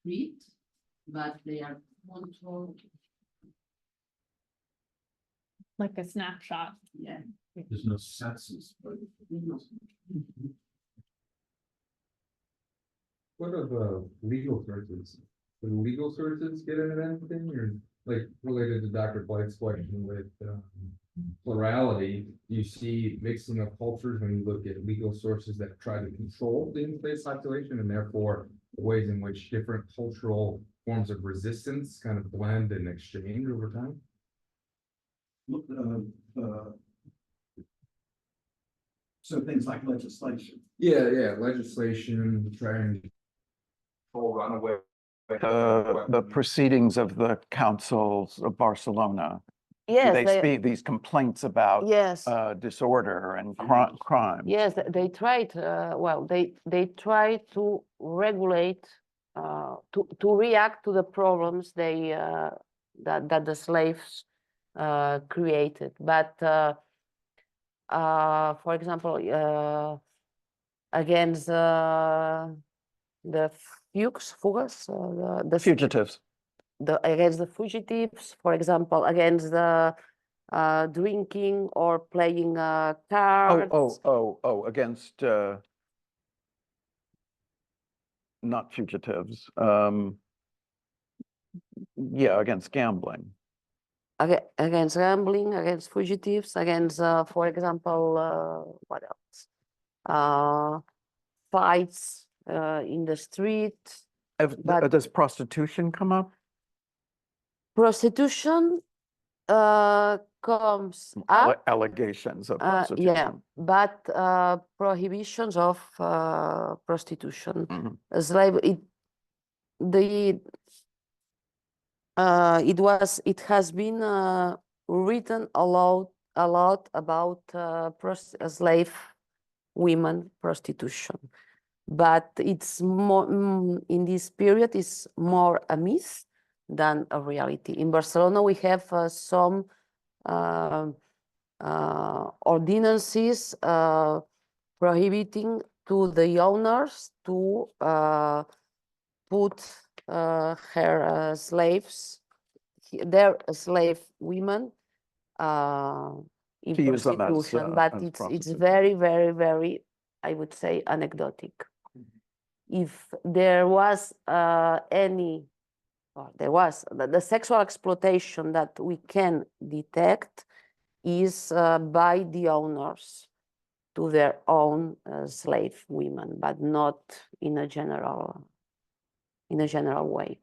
freed, but they are controlled. Like a snapshot. Yeah. There's no census, but What of legal sources? Do legal sources get into anything, or like related to Dr. Blight's question with plurality? You see mixing of cultures when you look at legal sources that try to control the enslaved population, and therefore the ways in which different cultural forms of resistance kind of blend and exchange over time. So things like legislation. Yeah, legislation trying to runaway. The proceedings of the councils of Barcelona Yes, they they, speak these complaints about yes, disorder and crime. yes, they tried, well, they try to regulate, to react to the problems they, that the slaves created. But, for example, against the fugas, the Fugitives. against the fugitives, for example, against the drinking or playing cards. Against not fugitives. Yeah, against gambling. Against gambling, against fugitives, against, for example, what else? Fights in the street. But- Does prostitution come up? Prostitution comes up. Allegations of Yeah, prostitution. but prohibitions of prostitution. Mhm. Slave, it has been written a lot about slave women prostitution, but it's more in this period is more a myth than a reality. In Barcelona, we have some ordinances prohibiting to the owners to put her slaves, their slave women, in To use them as, prostitution, but as it's prostitutes. very, very, very, I would say, anecdotic. If there was any, or there was the sexual exploitation that we can detect is by the owners to their own slave women, but not in a general way.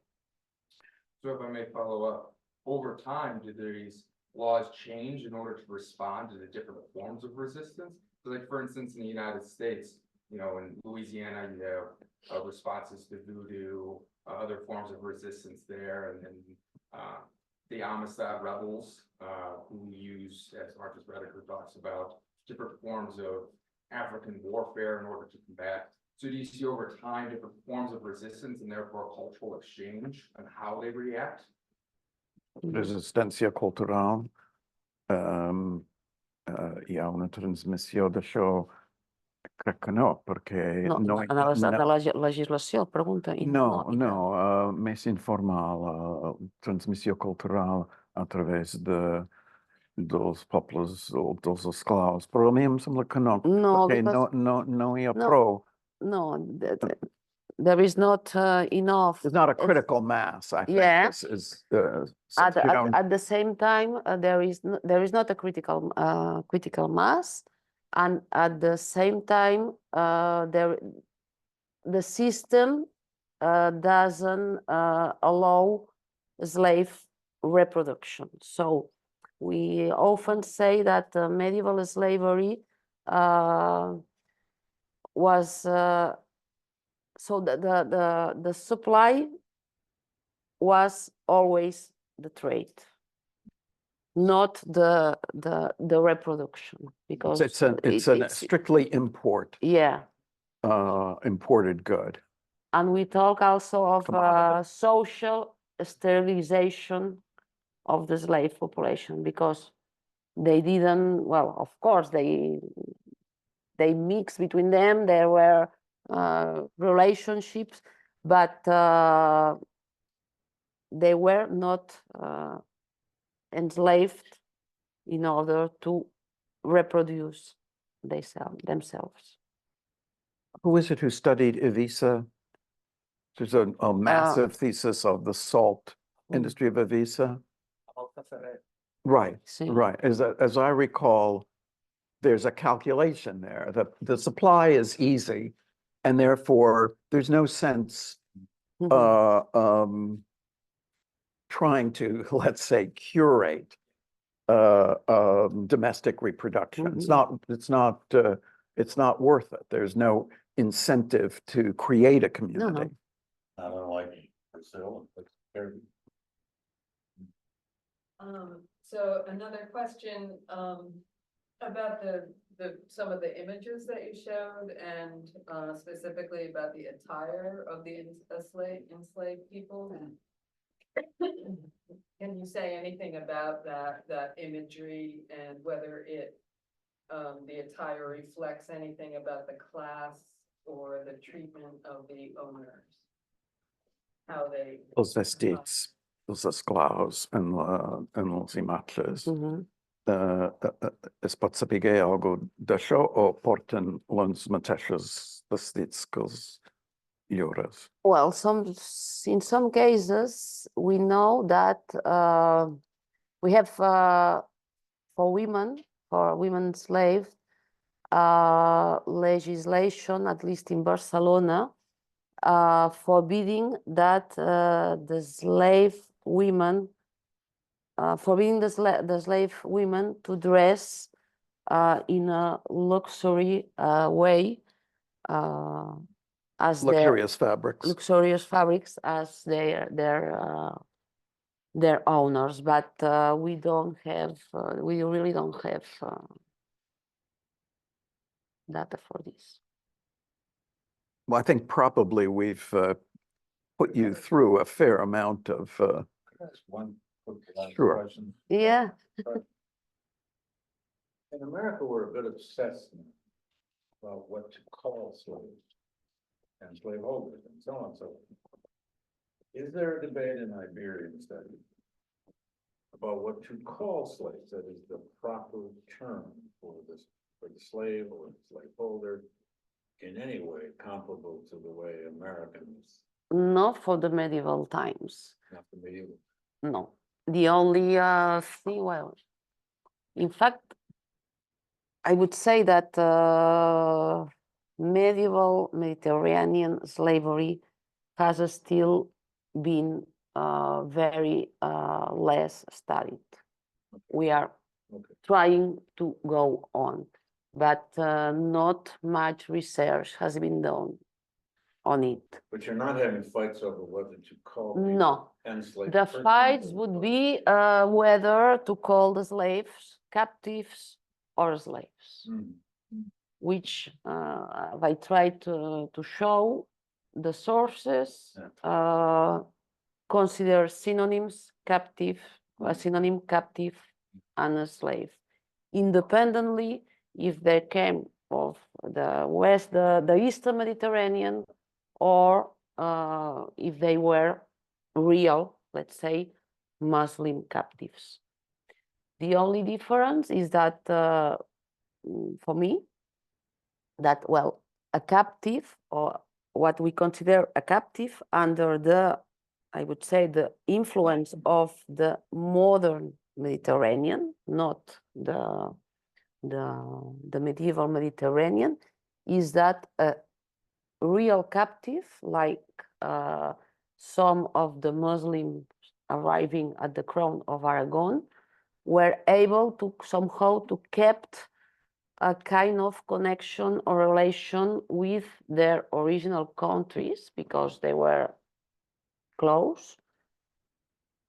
So if I may follow up, over time, did these laws change in order to respond to the different forms of resistance? So like, for instance, in the United States, you know, in Louisiana, you have responses to voodoo, other forms of resistance there, and then the Amistad rebels who use, as Marcus Rediker talks about, different forms of African warfare in order to combat. So do you see over time different forms of resistance and therefore cultural exchange and how they react? Resistencia cultural, y a una transmisión d'això, crec que no, perquè No, la legislació, pregunta. més informal, transmissió cultural a través dels pobles o dels esclaus, però a mi em sembla que no, perquè no hi ha prou. No, there is not enough. There's not a critical mass, I think. Yeah. At the same time, there is not a critical mass, and at the same time, the system doesn't allow slave reproduction. So we often say that medieval slavery was so the supply was always the trade, not the reproduction, because it's a strictly imported good. And we talk also of Commodity. social sterilization of the slave population, because they didn't, well, of course they mixed between them, there were relationships, but they were not enslaved in order to reproduce themselves. Who is it who studied Ivica? There's a massive thesis of the salt industry of Ivica. Right, right. As I recall, there's a calculation there that the supply is easy, and therefore there's no sense trying to, let's say, curate domestic reproduction. It's not worth it. There's no incentive to create a community. I don't like Brazil. So another question, about some of the images that you showed and, specifically about the attire of the enslaved people. Can you say anything about that imagery and whether it, the attire reflects anything about the class or the treatment of the owners? How they. Los vestits, los esclavos en los imatges. Es pot saber algo d'això o porten les mateixes vestits que els lliures? Well, in some cases, we know that we have for women slaves, legislation, at least in Barcelona, forbidding that the slave women, forbidding the slave women to dress in a luxury way, as Luxurious fabrics. luxurious fabrics as their owners, but we don't have, we really don't have data for this. Well, I think probably we've put you through a fair amount of. That's one quick last Sure. question. Yeah. In America, we're a bit obsessed now about what to call slaves and slaveholders and so on and so forth. Is there a debate in Iberian study about what to call slaves? That is the proper term for the slave or the slaveholder in any way comparable to the way Americans, Not for the medieval times. not the medieval. No. The only thing, well, in fact, I would say that medieval Mediterranean slavery has still been very less studied. We are trying to go on, but not much research has been done on it. But you're not having fights over whether to call people No, enslaved the persons fights or- would be whether to call the slaves captives or slaves, which I tried to show the sources, consider synonyms, captive, a synonym captive and a slave, independently if they came of the West, the Eastern Mediterranean, or if they were real, let's say, Muslim captives. The only difference is that for me, that, well, a captive, or what we consider a captive under the, I would say, the influence of the modern Mediterranean, not the medieval Mediterranean, is that a real captive, like some of the Muslims arriving at the Crown of Aragon, were able to somehow to kept a kind of connection or relation with their original countries because they were close,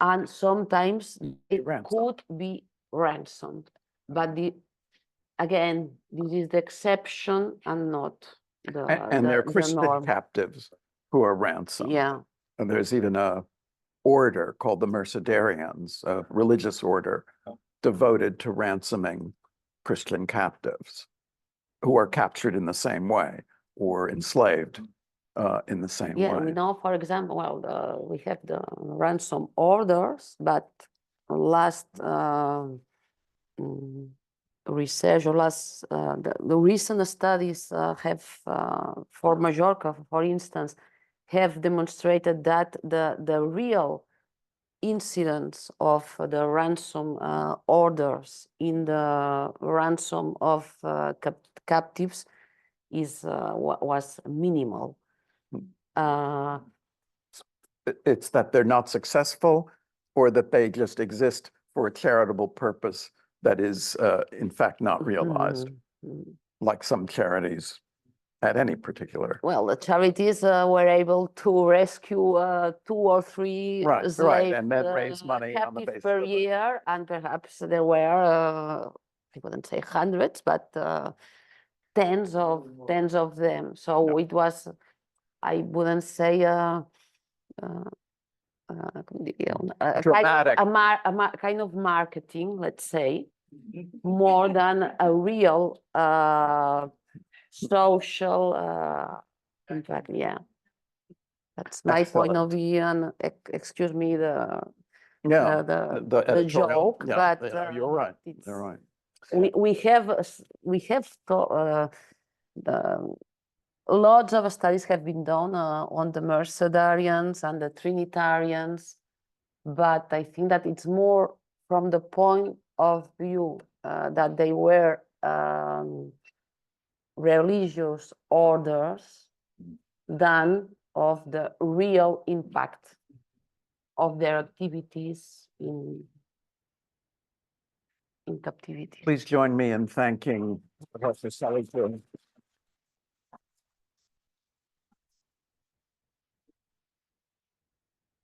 and sometimes it could be ransomed. But again, this is the exception and not And they're the Christian norm. captives who are ransomed. Yeah. And there's even a order called the Mercedarians, a religious order devoted to ransoming Christian captives who are captured in the same way or enslaved in the same Yeah, way. we know, for example, well, we have the ransom orders, but last research or last the recent studies have for Mallorca, for instance, have demonstrated that the real incidence of the ransom orders in the ransom of captives is was minimal. It's that they're not successful or that they just exist for a charitable purpose that is in fact not realized, like some charities at any particular. Well, the charities were able to rescue 2 or 3 Right, slave and then raise money on the captives basis per of it. year, and perhaps there were, I wouldn't say hundreds, but tens of them. So it was, I wouldn't say come diría, Dramatic. kind of marketing, let's say, more than a real social impact. Yeah, that's my point of view. And excuse me Yeah, the editorial, joke, yeah, but yeah, you're right, it's- you're right. we have lots of studies have been done on the Mercedarians and the Trinitarians, but I think that it's more from the point of view that they were religious orders than of the real impact of their activities in captivity. Please join me in thanking Professor Salicrú